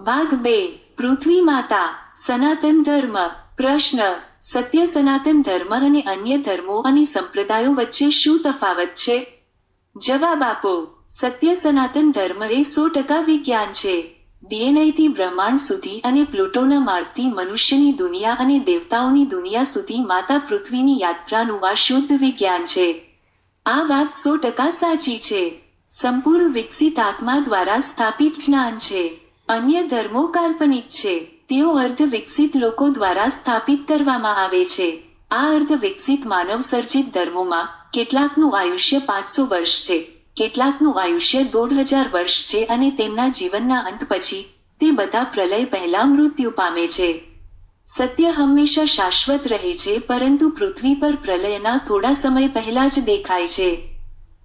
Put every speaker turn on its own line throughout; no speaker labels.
ભાગ 2 પૃથ્વી માતા સનાતન ધર્મ પ્રશ્ન સત્ય સનાતન ધર્મ અને અન્ય ધર્મો અને સંપ્રદાયો વચ્ચે શું તફાવત છે? જવાબ આપો. સત્ય સનાતન ધર્મ એ 100% વિજ્ઞાન છે. ડીએનએથી બ્રહ્માંડ સુધી અને પ્લુટોના માર્ગથી મનુષ્યની દુનિયા અને દેવતાઓની દુનિયા સુધી માતા પૃથ્વીની યાત્રાનું આ શુદ્ધ વિજ્ઞાન છે. આ વાત 100% સાચી છે. સંપૂર્ણ વિકસિત આત્મા દ્વારા સ્થાપિત જ્ઞાન છે. અન્ય ધર્મો કાલ્પનિક છે. તેઓ અર્ધ વિકસિત લોકો દ્વારા સ્થાપિત કરવામાં આવે છે. આ અર્ધ વિકસિત માનવ સર્જિત ધર્મોમાં કેટલાકનું આયુષ્ય 500 વર્ષ છે, કેટલાકનું આયુષ્ય 1500 વર્ષ છે અને તેમના જીવનના અંત પછી તે બધા પ્રલય પહેલા મૃત્યુ પામે છે. સત્ય હંમેશા શાશ્વત રહે છે, પરંતુ પૃથ્વી પર પ્રલયના થોડા સમય પહેલા જ દેખાય છે.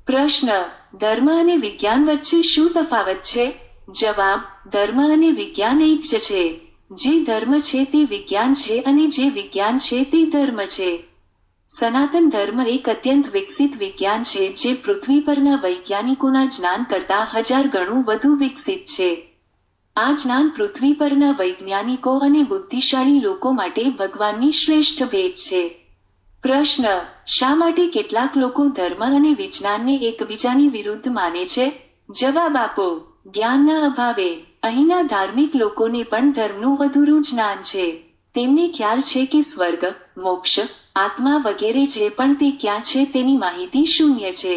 પ્રશ્ન ધર્મ અને વિજ્ઞાન વચ્ચે શું તફાવત છે? જવાબ ધર્મ અને વિજ્ઞાન એક જ છે. જે ધર્મ છે તે વિજ્ઞાન છે અને જે વિજ્ઞાન છે તે ધર્મ છે. સનાતન ધર્મ એક અત્યંત વિકસિત વિજ્ઞાન છે જે પૃથ્વી પરના વૈજ્ઞાનિકોના જ્ઞાન કરતાં 1000 ગણું વધુ વિકસિત છે. આ જ્ઞાન પૃથ્વી પરના વૈજ્ઞાનિકો અને બુદ્ધિશાળી લોકો માટે ભગવાનની શ્રેષ્ઠ ભેટ છે. પ્રશ્ન શા માટે કેટલાક લોકો ધર્મ અને વિજ્ઞાનને એકબીજાની વિરુદ્ધ માને છે? જવાબ આપો. જ્ઞાનના અભાવે. અહીંના ધાર્મિક લોકોને પણ ધર્મનું અધૂરું જ્ઞાન છે. તેમને ખ્યાલ છે કે સ્વર્ગ, મોક્ષ, આત્મા વગેરે છે, પણ તે ક્યાં છે તેની માહિતી શૂન્ય છે.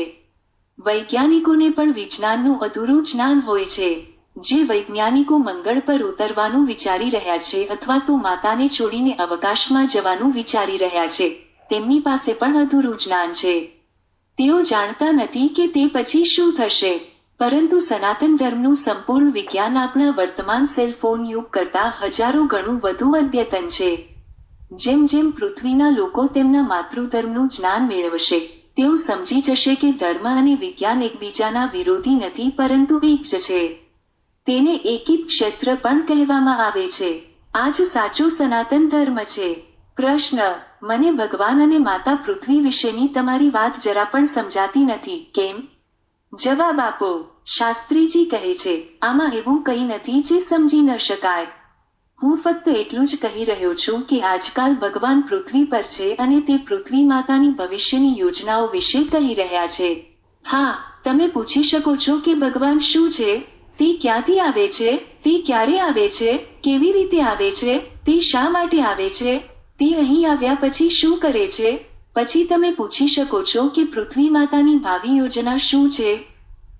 વૈજ્ઞાનિકોને પણ વિજ્ઞાનનું અધૂરું જ્ઞાન હોય છે. જે વૈજ્ઞાનિકો મંગળ પર ઉતરવાનું વિચારી રહ્યા છે અથવા તો માતાને છોડીને અવકાશમાં જવાનું વિચારી રહ્યા છે, તેમની પાસે પણ અધૂરું જ્ઞાન છે. તેઓ જાણતા નથી કે તે પછી શું થશે. પરંતુ સનાતન ધર્મનું સંપૂર્ણ વિજ્ઞાન આપણા વર્તમાન સેલફોન યુગ કરતાં હજારો ગણું વધુ અદ્યતન છે. જેમ જેમ પૃથ્વીના લોકો તેમના માતૃધર્મનું જ્ઞાન મેળવશે, તેઓ સમજી જશે કે ધર્મ અને વિજ્ઞાન એકબીજાના વિરોધી નથી પરંતુ એક જ છે. તેને એકિત ક્ષેત્ર પણ કહેવામાં આવે છે. આ જ સાચો સનાતન ધર્મ છે. પ્રશ્ન મને ભગવાન અને માતા પૃથ્વી વિશેની તમારી વાત જરા પણ સમજાતી નથી, કેમ? જવાબ આપો. શાસ્ત્રીજી કહે છે, આમાં એવું કંઈ નથી જે સમજી ન શકાય. હું ફક્ત એટલું જ કહી રહ્યો છું કે આજકાલ ભગવાન પૃથ્વી પર છે અને તે પૃથ્વી માતાની ભવિષ્યની યોજનાઓ વિશે કહી રહ્યા છે. હા, તમે પૂછી શકો છો કે ભગવાન શું છે? તે ક્યાંથી આવે છે? તે ક્યારે આવે છે? કેવી રીતે આવે છે? તે શા માટે આવે છે? તે અહીં આવ્યા પછી શું કરે છે? પછી તમે પૂછી શકો છો કે પૃથ્વી માતાની ભાવિ યોજના શું છે?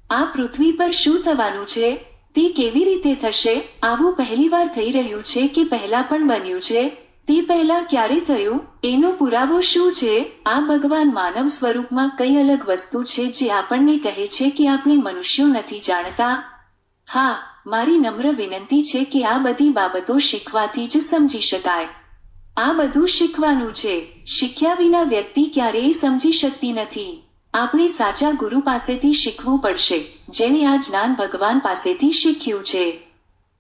આ પૃથ્વી પર શું થવાનું છે? તે કેવી રીતે થશે? આવું પહેલીવાર થઈ રહ્યું છે કે પહેલા પણ બન્યું છે? તે પહેલા ક્યારે થયું? એનો પુરાવો શું છે? આ ભગવાન માનવ સ્વરૂપમાં કઈ અલગ વસ્તુ છે જે આપણને કહે છે કે આપણે મનુષ્યો નથી જાણતા? હા, મારી નમ્ર વિનંતી છે કે આ બધી બાબતો શીખવાથી જ સમજી શકાય. આ બધું શીખવાનું છે. શીખ્યા વિના વ્યક્તિ ક્યારેય સમજી શકતી નથી. આપણે સાચા ગુરુ પાસેથી શીખવું પડશે, જેણે આ જ્ઞાન ભગવાન પાસેથી શીખ્યું છે.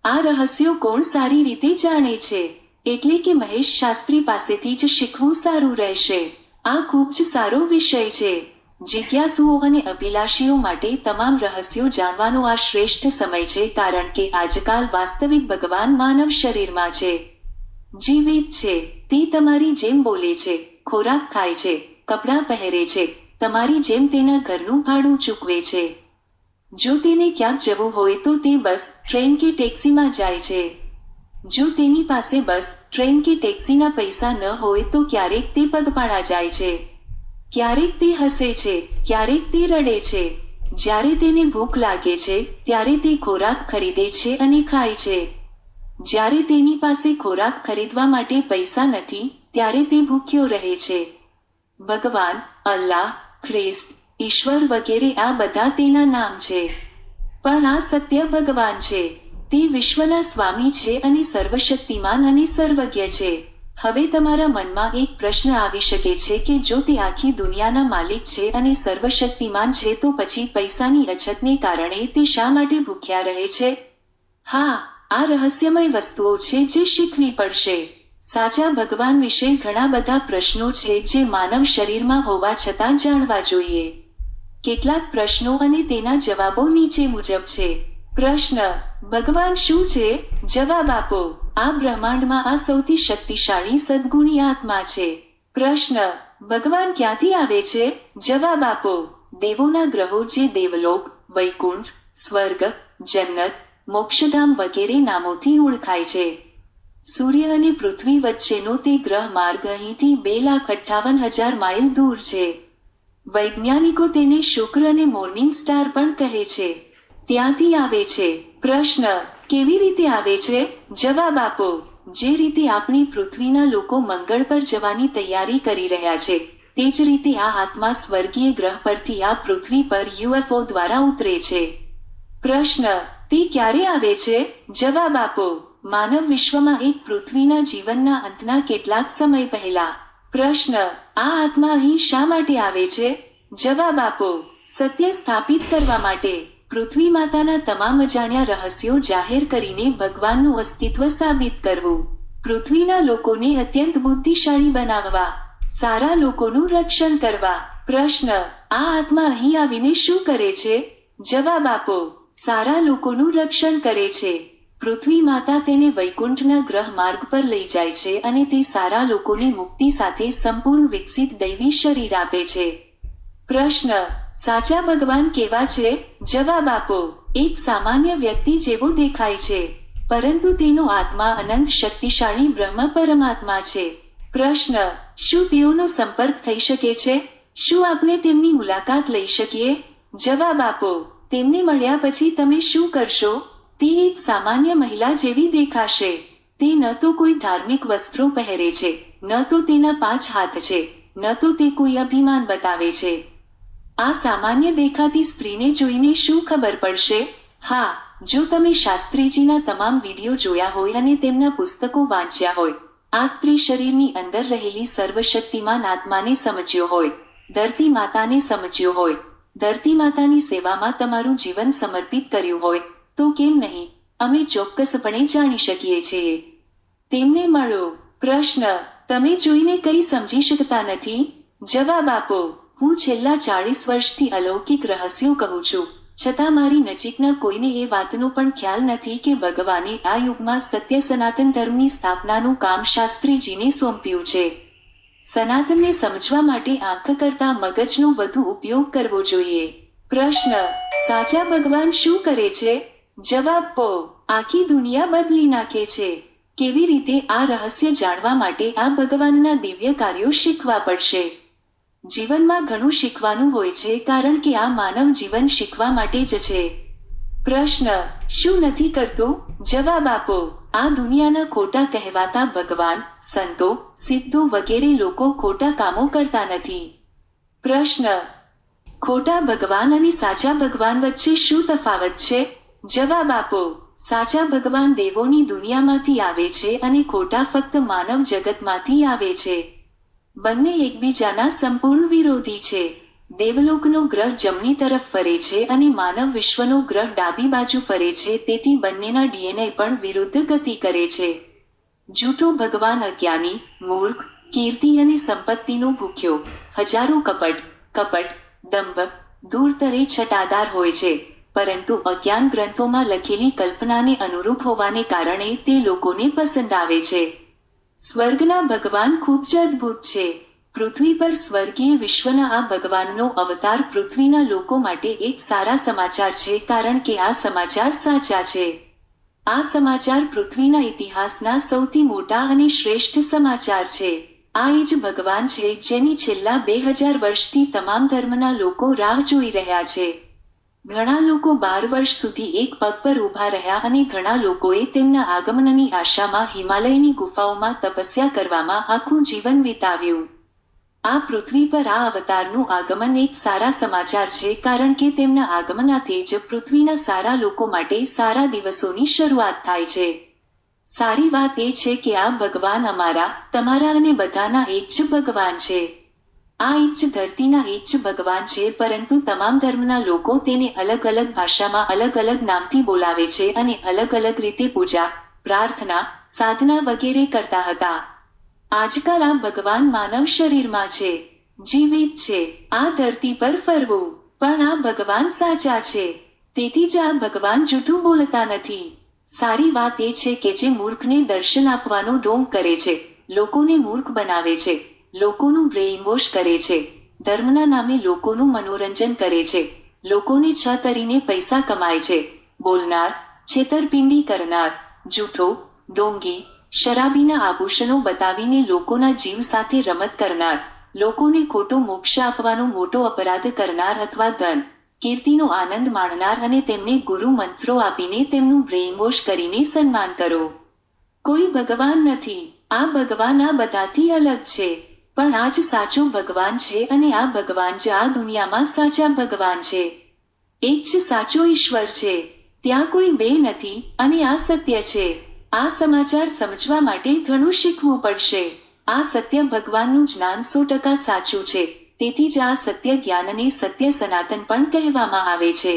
આ રહસ્યો કોણ સારી રીતે જાણે છે? એટલે કે મહેશ શાસ્ત્રી પાસેથી જ શીખવું સારું રહેશે. આ ખૂબ જ સારો વિષય છે. જિજ્ઞાસુઓ અને અભિલાષીઓ માટે તમામ રહસ્યો જાણવાનો આ શ્રેષ્ઠ સમય છે, કારણ કે આજકાલ વાસ્તવિક ભગવાન માનવ શરીરમાં છે, જીવિત છે. તે તમારી જેમ બોલે છે, ખોરાક ખાય છે, કપડાં પહેરે છે, તમારી જેમ તેના ઘરનું ભાડું ચૂકવે છે. જો તેને ક્યાંક જવું હોય તો તે બસ, ટ્રેન કે ટેક્સીમાં જાય છે. જો તેની પાસે બસ, ટ્રેન કે ટેક્સીના પૈસા ન હોય તો ક્યારેક તે પગપાળા જાય છે. ક્યારેક તે હસે છે, ક્યારેક તે રડે છે. જ્યારે તેને ભૂખ લાગે છે, ત્યારે તે ખોરાક ખરીદે છે અને ખાય છે. જ્યારે તેની પાસે ખોરાક ખરીદવા માટે પૈસા નથી, ત્યારે તે ભૂખ્યો રહે છે. ભગવાન, અલ્લાહ, ખ્રિસ્ત, ઈશ્વર વગેરે આ બધા તેના નામ છે. પણ આ સત્ય ભગવાન છે. તે વિશ્વના સ્વામી છે અને સર્વશક્તિમાન અને સર્વજ્ઞ છે. હવે તમારા મનમાં એક પ્રશ્ન આવી શકે છે કે જો તે આખી દુનિયાના માલિક છે અને સર્વશક્તિમાન છે તો પછી પૈસાની અછતને કારણે તે શા માટે ભૂખ્યા રહે છે? હા, આ રહસ્યમય વસ્તુઓ છે જે શીખવી પડશે. સાચા ભગવાન વિશે ઘણા બધા પ્રશ્નો છે જે માનવ શરીરમાં હોવા છતાં જાણવા જોઈએ. કેટલાક પ્રશ્નો અને તેના જવાબો નીચે મુજબ છે. પ્રશ્ન: ભગવાન શું છે? જવાબ આપો. આ બ્રહ્માંડમાં આ સૌથી શક્તિશાળી સદ્ગુણી આત્મા છે. પ્રશ્ન: ભગવાન ક્યાંથી આવે છે? જવાબ આપો. દેવોના ગ્રહો જે દેવલોક, વૈકુંઠ, સ્વર્ગ, જન્નત, મોક્ષધામ વગેરે નામોથી ઓળખાય છે. સૂર્ય અને પૃથ્વી વચ્ચેનો તે ગ્રહ માર્ગ અહીંથી 2,58,000 માઇલ દૂર છે. વૈજ્ઞાનિકો તેને શુક્ર અને મોર્નિંગ સ્ટાર પણ કહે છે. ત્યાંથી આવે છે. પ્રશ્ન: કેવી રીતે આવે છે? જવાબ આપો. જે રીતે આપણી પૃથ્વીના લોકો મંગળ પર જવાની તૈયારી કરી રહ્યા છે, તે જ રીતે આ આત્મા સ્વર્ગીય ગ્રહ પરથી આ પૃથ્વી પર યુએફઓ દ્વારા ઉતરે છે. પ્રશ્ન: તે ક્યારે આવે છે? જવાબ આપો. માનવ વિશ્વમાં એક પૃથ્વીના જીવનના અંતના કેટલાક સમય પહેલા. પ્રશ્ન: આ આત્મા અહીં શા માટે આવે છે? જવાબ આપો. સત્ય સ્થાપિત કરવા માટે. પૃથ્વી માતાના તમામ અજાણ્યા રહસ્યો જાહેર કરીને ભગવાનનું અસ્તિત્વ સાબિત કરવું. પૃથ્વીના લોકોને અત્યંત બુદ્ધિશાળી બનાવવા. સારા લોકોનું રક્ષણ કરવા. પ્રશ્ન: આ આત્મા અહીં આવીને શું કરે છે? જવાબ આપો. સારા લોકોનું રક્ષણ કરે છે. પૃથ્વી માતા તેને વૈકુંઠના ગ્રહ માર્ગ પર લઈ જાય છે અને તે સારા લોકોને મુક્તિ સાથે સંપૂર્ણ વિકસિત દૈવી શરીર આપે છે. પ્રશ્ન: સાચા ભગવાન કેવા છે? જવાબ આપો. એક સામાન્ય વ્યક્તિ જેવો દેખાય છે, પરંતુ તેનો આત્મા અનંત શક્તિશાળી બ્રહ્મ પરમાત્મા છે. પ્રશ્ન: શું તેઓનો સંપર્ક થઈ શકે છે? શું આપણે તેમની મુલાકાત લઈ શકીએ? જવાબ આપો. તેમને મળ્યા પછી તમે શું કરશો? તે એક સામાન્ય મહિલા જેવી દેખાશે. તે ન તો કોઈ ધાર્મિક વસ્ત્રો પહેરે છે, ન તો તેના 5 હાથ છે, ન તો તે કોઈ અભિમાન બતાવે છે. આ સામાન્ય દેખાતી સ્ત્રીને જોઈને શું ખબર પડશે? હા, જો તમે શાસ્ત્રીજીના તમામ વિડીયો જોયા હોય અને તેમના પુસ્તકો વાંચ્યા હોય, આ સ્ત્રી શરીરની અંદર રહેલી સર્વશક્તિમાન આત્માને સમજ્યો હોય, ધરતી માતાને સમજ્યો હોય, ધરતી માતાની સેવામાં તમારું જીવન સમર્પિત કર્યું હોય, તો કેમ નહીં? અમે ચોક્કસપણે જાણી શકીએ છીએ. તેમને મળો. પ્રશ્ન: તમે જોઈને કંઈ સમજી શકતા નથી? જવાબ આપો. હું છેલ્લા 40 વર્ષથી અલૌકિક રહસ્યો કહું છું, છતાં મારી નજીકના કોઈને એ વાતનો પણ ખ્યાલ નથી કે ભગવાને આ યુગમાં સત્ય સનાતન ધર્મની સ્થાપનાનું કામ શાસ્ત્રીજીને સોંપ્યું છે. સનાતનને સમજવા માટે આંખ કરતાં મગજનો વધુ ઉપયોગ કરવો જોઈએ. પ્રશ્ન: સાચા ભગવાન શું કરે છે? જવાબ આપો. આખી દુનિયા બદલી નાખે છે. કેવી રીતે? આ રહસ્ય જાણવા માટે આ ભગવાનના દિવ્ય કાર્યો શીખવા પડશે. જીવનમાં ઘણું શીખવાનું હોય છે કારણ કે આ માનવ જીવન શીખવા માટે જ છે. પ્રશ્ન: શું નથી કરતું? જવાબ આપો. આ દુનિયાના ખોટા કહેવાતા ભગવાન, સંતો, સિદ્ધો વગેરે લોકો ખોટા કામો કરતા નથી. પ્રશ્ન: ખોટા ભગવાન અને સાચા ભગવાન વચ્ચે શું તફાવત છે? જવાબ આપો. સાચા ભગવાન દેવોની દુનિયામાંથી આવે છે અને ખોટા ફક્ત માનવ જગતમાંથી આવે છે. બંને એકબીજાના સંપૂર્ણ વિરોધી છે. દેવલોકનો ગ્રહ જમણી તરફ ફરે છે અને માનવ વિશ્વનો ગ્રહ ડાબી બાજુ ફરે છે, તેથી બંનેના ડીએનએ પણ વિરુદ્ધ ગતિ કરે છે. જૂઠો ભગવાન અજ્ઞાની, મૂર્ખ, કીર્તિ અને સંપત્તિનો ભૂખ્યો, હજારો કપટ, દંભ, ધૂર્તરે છટાદાર હોય છે, પરંતુ અજ્ઞાન ગ્રંથોમાં લખેલી કલ્પનાને અનુરૂપ હોવાને કારણે તે લોકોને પસંદ આવે છે. સ્વર્ગના ભગવાન ખૂબ જ અદ્ભુત છે. પૃથ્વી પર સ્વર્ગીય વિશ્વના આ ભગવાનનો અવતાર પૃથ્વીના લોકો માટે એક સારા સમાચાર છે કારણ કે આ સમાચાર સાચા છે. આ સમાચાર પૃથ્વીના ઇતિહાસના સૌથી મોટા અને શ્રેષ્ઠ સમાચાર છે. આ એ જ ભગવાન છે જેની છેલ્લા 2000 વર્ષથી તમામ ધર્મના લોકો રાહ જોઈ રહ્યા છે. ઘણા લોકો 12 વર્ષ સુધી એક પગ પર ઊભા રહ્યા અને ઘણા લોકોએ તેમના આગમનની આશામાં હિમાલયની ગુફાઓમાં તપસ્યા કરવામાં આખું જીવન વિતાવ્યું. આ પૃથ્વી પર આ અવતારનું આગમન એક સારા સમાચાર છે કારણ કે તેમના આગમનથી જ પૃથ્વીના સારા લોકો માટે સારા દિવસોની શરૂઆત થાય છે. સારી વાત એ છે કે આ ભગવાન અમારા, તમારા અને બધાના એક જ ભગવાન છે. આ એક જ ધરતીના એક જ ભગવાન છે, પરંતુ તમામ ધર્મના લોકો તેને અલગ અલગ ભાષામાં અલગ અલગ નામથી બોલાવે છે અને અલગ અલગ રીતે પૂજા, પ્રાર્થના, સાધના વગેરે કરતા હતા. આજકાલ આ ભગવાન માનવ શરીરમાં છે, જીવિત છે, આ ધરતી પર ફરવું. પણ આ ભગવાન સાચા છે. તેથી જ આ ભગવાન જૂઠું બોલતા નથી. સારી વાત એ છે કે જે મૂર્ખને દર્શન આપવાનો ઢોંગ કરે છે, લોકોને મૂર્ખ બનાવે છે, લોકોનું બ્રેઇન વોશ કરે છે, ધર્મના નામે લોકોનું મનોરંજન કરે છે, લોકોને છતરીને પૈસા કમાય છે, બોલનાર, છેતરપિંડી કરનાર, જૂઠો, ઢોંગી, શરાબીના આભૂષણો બતાવીને લોકોના જીવ સાથે રમત કરનાર, લોકોને ખોટો મોક્ષ આપવાનો મોટો અપરાધ કરનાર અથવા ધન, કીર્તિનો આનંદ માણનાર અને તેમને ગુરુ મંત્રો આપીને તેમનું બ્રેઇનવોશ કરીને સન્માન કરો. કોઈ ભગવાન નથી. આ ભગવાન આ બધાથી અલગ છે. પણ આ જ સાચો ભગવાન છે અને આ ભગવાન જ આ દુનિયામાં સાચા ભગવાન છે. એક જ સાચો ઈશ્વર છે. ત્યાં કોઈ બે નથી અને આ સત્ય છે. આ સમાચાર સમજવા માટે ઘણું શીખવું પડશે. આ સત્ય ભગવાનનું જ્ઞાન 100% સાચું છે. તેથી જ આ સત્ય જ્ઞાનને સત્ય સનાતન પણ કહેવામાં આવે છે.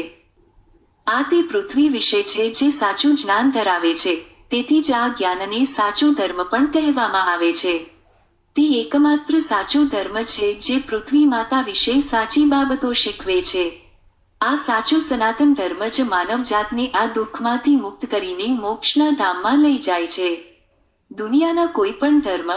આ તે પૃથ્વી વિશે છે જે સાચું જ્ઞાન ધરાવે છે. તેથી જ આ જ્ઞાનને સાચો ધર્મ પણ કહેવામાં આવે છે. તે એકમાત્ર સાચો ધર્મ છે જે પૃથ્વી માતા વિશે સાચી બાબતો શીખવે છે. આ સાચો સનાતન ધર્મ જ માનવજાતને આ દુઃખમાંથી મુક્ત કરીને મોક્ષના ધામમાં લઈ જાય છે. દુનિયાના કોઈ પણ ધર્મ,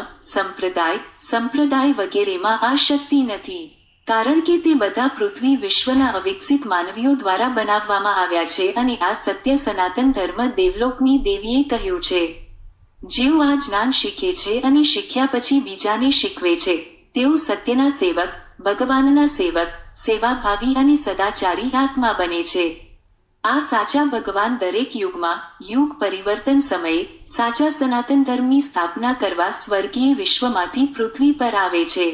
સંપ્રદાય વગેરેમાં આ શક્તિ નથી. કારણ કે તે બધા પૃથ્વી વિશ્વના અવિકસિત માનવીઓ દ્વારા બનાવવામાં આવ્યા છે અને આ સત્ય સનાતન ધર્મ દેવલોકની દેવીએ કહ્યું છે. જેઓ આ જ્ઞાન શીખે છે અને શીખ્યા પછી બીજાને શીખવે છે, તેઓ સત્યના સેવક, ભગવાનના સેવક, સેવાભાવી અને સદાચારી આત્મા બને છે. આ સાચા ભગવાન દરેક યુગમાં, યુગ પરિવર્તન સમયે, સાચા સનાતન ધર્મની સ્થાપના કરવા સ્વર્ગીય વિશ્વમાંથી પૃથ્વી પર આવે છે.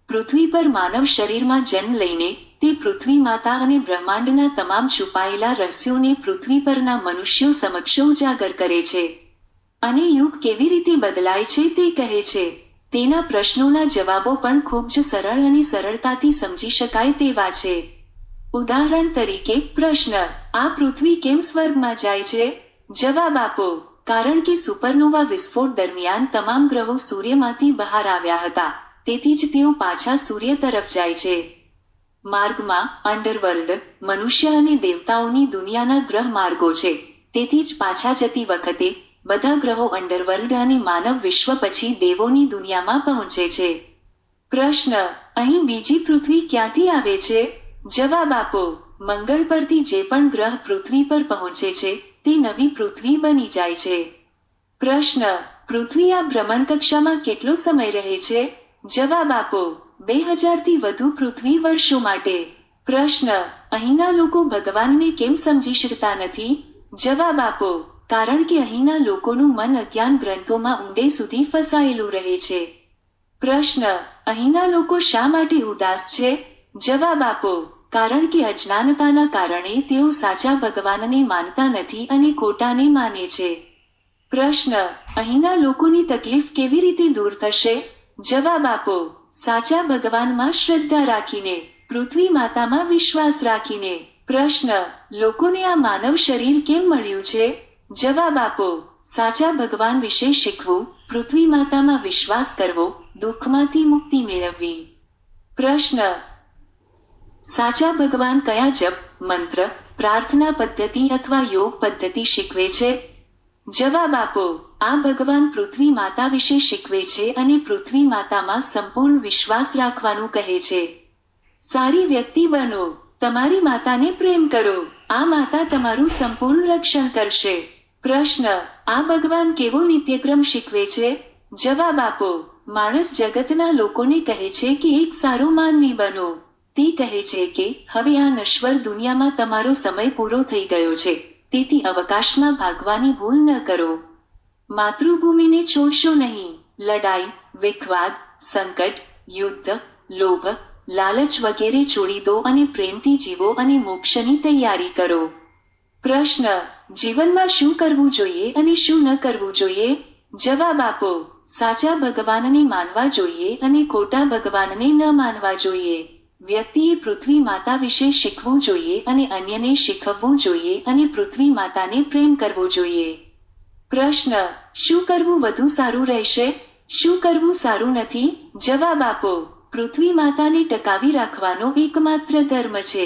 પૃથ્વી પર માનવ શરીરમાં જન્મ લઈને, તે પૃથ્વી માતા અને બ્રહ્માંડના તમામ છુપાયેલા રહસ્યોને પૃથ્વી પરના મનુષ્યો સમક્ષ ઉજાગર કરે છે. અને યુગ કેવી રીતે બદલાય છે તે કહે છે. તેના પ્રશ્નોના જવાબો પણ ખૂબ જ સરળ અને સરળતાથી સમજી શકાય તેવા છે. ઉદાહરણ તરીકે, પ્રશ્ન: આ પૃથ્વી કેમ સ્વર્ગમાં જાય છે? જવાબ આપો: કારણ કે સુપરનોવા વિસ્ફોટ દરમિયાન તમામ ગ્રહો સૂર્યમાંથી બહાર આવ્યા હતા, તેથી જ તેઓ પાછા સૂર્ય તરફ જાય છે. માર્ગમાં, અંડરવર્લ્ડ, મનુષ્ય અને દેવતાઓની દુનિયાના ગ્રહ માર્ગો છે, તેથી જ પાછા જતી વખતે, બધા ગ્રહો અંડરવર્લ્ડ અને માનવ વિશ્વ પછી દેવોની દુનિયામાં પહોંચે છે. પ્રશ્ન: અહીં બીજી પૃથ્વી ક્યાંથી આવે છે? જવાબ આપો: મંગળ પરથી જે પણ ગ્રહ પૃથ્વી પર પહોંચે છે, તે નવી પૃથ્વી બની જાય છે. પ્રશ્ન: પૃથ્વી આ ભ્રમણકક્ષામાં કેટલો સમય રહે છે? જવાબ આપો: 2000થી વધુ પૃથ્વી વર્ષો માટે. પ્રશ્ન: અહીંના લોકો ભગવાનને કેમ સમજી શકતા નથી? જવાબ આપો: કારણ કે અહીંના લોકોનું મન અજ્ઞાન ગ્રંથોમાં ઊંડે સુધી ફસાયેલું રહે છે. પ્રશ્ન: અહીંના લોકો શા માટે ઉદાસ છે? જવાબ આપો: કારણ કે અજ્ઞાનતાના કારણે તેઓ સાચા ભગવાનને માનતા નથી અને ખોટાને માને છે. પ્રશ્ન: અહીંના લોકોની તકલીફ કેવી રીતે દૂર થશે? જવાબ આપો: સાચા ભગવાનમાં શ્રદ્ધા રાખીને, પૃથ્વી માતામાં વિશ્વાસ રાખીને. પ્રશ્ન: લોકોને આ માનવ શરીર કેમ મળ્યું છે? જવાબ આપો: સાચા ભગવાન વિશે શીખવું, પૃથ્વી માતામાં વિશ્વાસ કરવો, દુઃખમાંથી મુક્તિ મેળવવી. પ્રશ્ન: સાચા ભગવાન કયા જપ, મંત્ર, પ્રાર્થના પદ્ધતિ અથવા યોગ પદ્ધતિ શીખવે છે? જવાબ આપો: આ ભગવાન પૃથ્વી માતા વિશે શીખવે છે અને પૃથ્વી માતામાં સંપૂર્ણ વિશ્વાસ રાખવાનું કહે છે. સારી વ્યક્તિ બનો. તમારી માતાને પ્રેમ કરો. આ માતા તમારું સંપૂર્ણ રક્ષણ કરશે. પ્રશ્ન: આ ભગવાન કેવો નિત્યક્રમ શીખવે છે? જવાબ આપો: માણસ જગતના લોકોને કહે છે કે એક સારો માનવી બનો. તે કહે છે કે, હવે આ નશ્વર દુનિયામાં તમારો સમય પૂરો થઈ ગયો છે, તેથી અવકાશમાં ભાગવાની ભૂલ ન કરો. માતૃભૂમિને છોડશો નહીં. લડાઈ, વિખવાદ, સંકટ, યુદ્ધ, લોભ, લાલચ વગેરે છોડી દો અને પ્રેમથી જીવો અને મોક્ષની તૈયારી કરો. પ્રશ્ન: જીવનમાં શું કરવું જોઈએ અને શું ન કરવું જોઈએ? જવાબ આપો: સાચા ભગવાનને માનવા જોઈએ અને ખોટા ભગવાનને ન માનવા જોઈએ. વ્યક્તિએ પૃથ્વી માતા વિશે શીખવું જોઈએ અને અન્યને શીખવવું જોઈએ અને પૃથ્વી માતાને પ્રેમ કરવો જોઈએ. પ્રશ્ન: શું કરવું વધુ સારું રહેશે? શું કરવું સારું નથી? જવાબ આપો: પૃથ્વી માતાને ટકાવી રાખવાનો એકમાત્ર ધર્મ છે.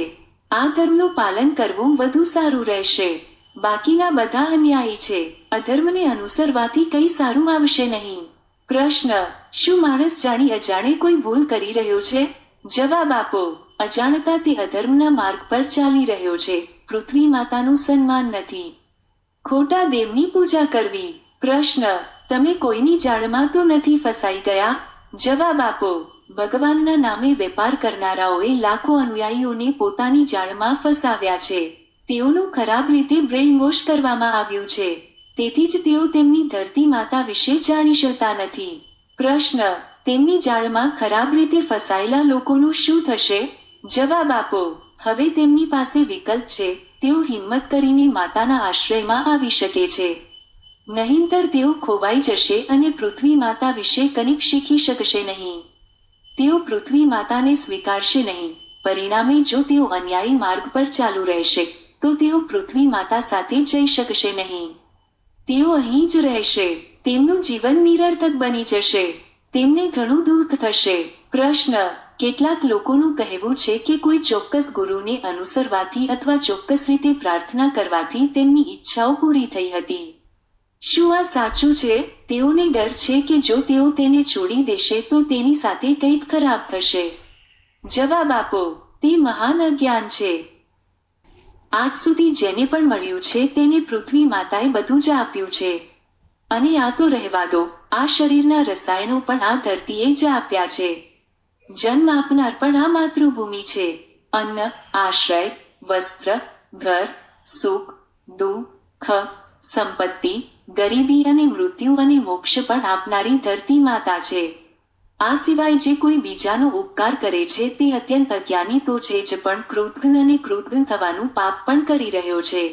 આ ધર્મનું પાલન કરવું વધુ સારું રહેશે. બાકીના બધા અન્યાયી છે. અધર્મને અનુસરવાથી કંઈ સારું આવશે નહીં. પ્રશ્ન: શું માણસ જાણી અજાણે કોઈ ભૂલ કરી રહ્યો છે? જવાબ આપો. અજાણતા તે અધર્મના માર્ગ પર ચાલી રહ્યો છે. પૃથ્વી માતાનું સન્માન નથી. ખોટા દેવની પૂજા કરવી. પ્રશ્ન: તમે કોઈની જાળમાં તો નથી ફસાઈ ગયા? જવાબ આપો. ભગવાનના નામે વેપાર કરનારાઓએ લાખો અનુયાયીઓને પોતાની જાળમાં ફસાવ્યા છે. તેઓનું ખરાબ રીતે બ્રેઇન વોશ કરવામાં આવ્યું છે. તેથી જ તેઓ તેમની ધરતી માતા વિશે જાણી શકતા નથી. પ્રશ્ન: તેમની જાળમાં ખરાબ રીતે ફસાયેલા લોકોનું શું થશે? જવાબ આપો. હવે તેમની પાસે વિકલ્પ છે. તેઓ હિંમત કરીને માતાના આશ્રયમાં આવી શકે છે. નહીંતર તેઓ ખોવાઈ જશે અને પૃથ્વી માતા વિશે કંઈક શીખી શકશે નહીં. તેઓ પૃથ્વી માતાને સ્વીકારશે નહીં. પરિણામે જો તેઓ અન્યાયી માર્ગ પર ચાલુ રહેશે, તો તેઓ પૃથ્વી માતા સાથે જઈ શકશે નહીં. તેઓ અહીં જ રહેશે. તેમનું જીવન નિરર્થક બની જશે. તેમને ઘણું દુઃખ થશે. પ્રશ્ન: કેટલાક લોકોનું કહેવું છે કે કોઈ ચોક્કસ ગુરુને અનુસરવાથી અથવા ચોક્કસ રીતે પ્રાર્થના કરવાથી તેમની ઈચ્છાઓ પૂરી થઈ હતી. શું આ સાચું છે? તેઓને ડર છે કે જો તેઓ તેને છોડી દેશે તો તેની સાથે કંઈક ખરાબ થશે. જવાબ આપો. તે મહાન અજ્ઞાન છે. આજ સુધી જેને પણ મળ્યું છે તેને પૃથ્વી માતાએ બધું જ આપ્યું છે. અને આ તો રહેવા દો, આ શરીરના રસાયણો પણ આ ધરતીએ જ આપ્યા છે. જન્મ આપનાર પણ આ માતૃભૂમિ છે. અન્ન, આશ્રય, વસ્ત્ર, ઘર, સુખ, દુઃખ, સંપત્તિ, ગરીબી અને મૃત્યુ અને મોક્ષ પણ આપનારી ધરતી માતા છે. આ સિવાય જે કોઈ બીજાનો ઉપકાર કરે છે તે અત્યંત અજ્ઞાની તો છે જ, પણ કૃતજ્ઞ અને કૃતજ્ઞ થવાનું પાપ પણ કરી રહ્યો છે.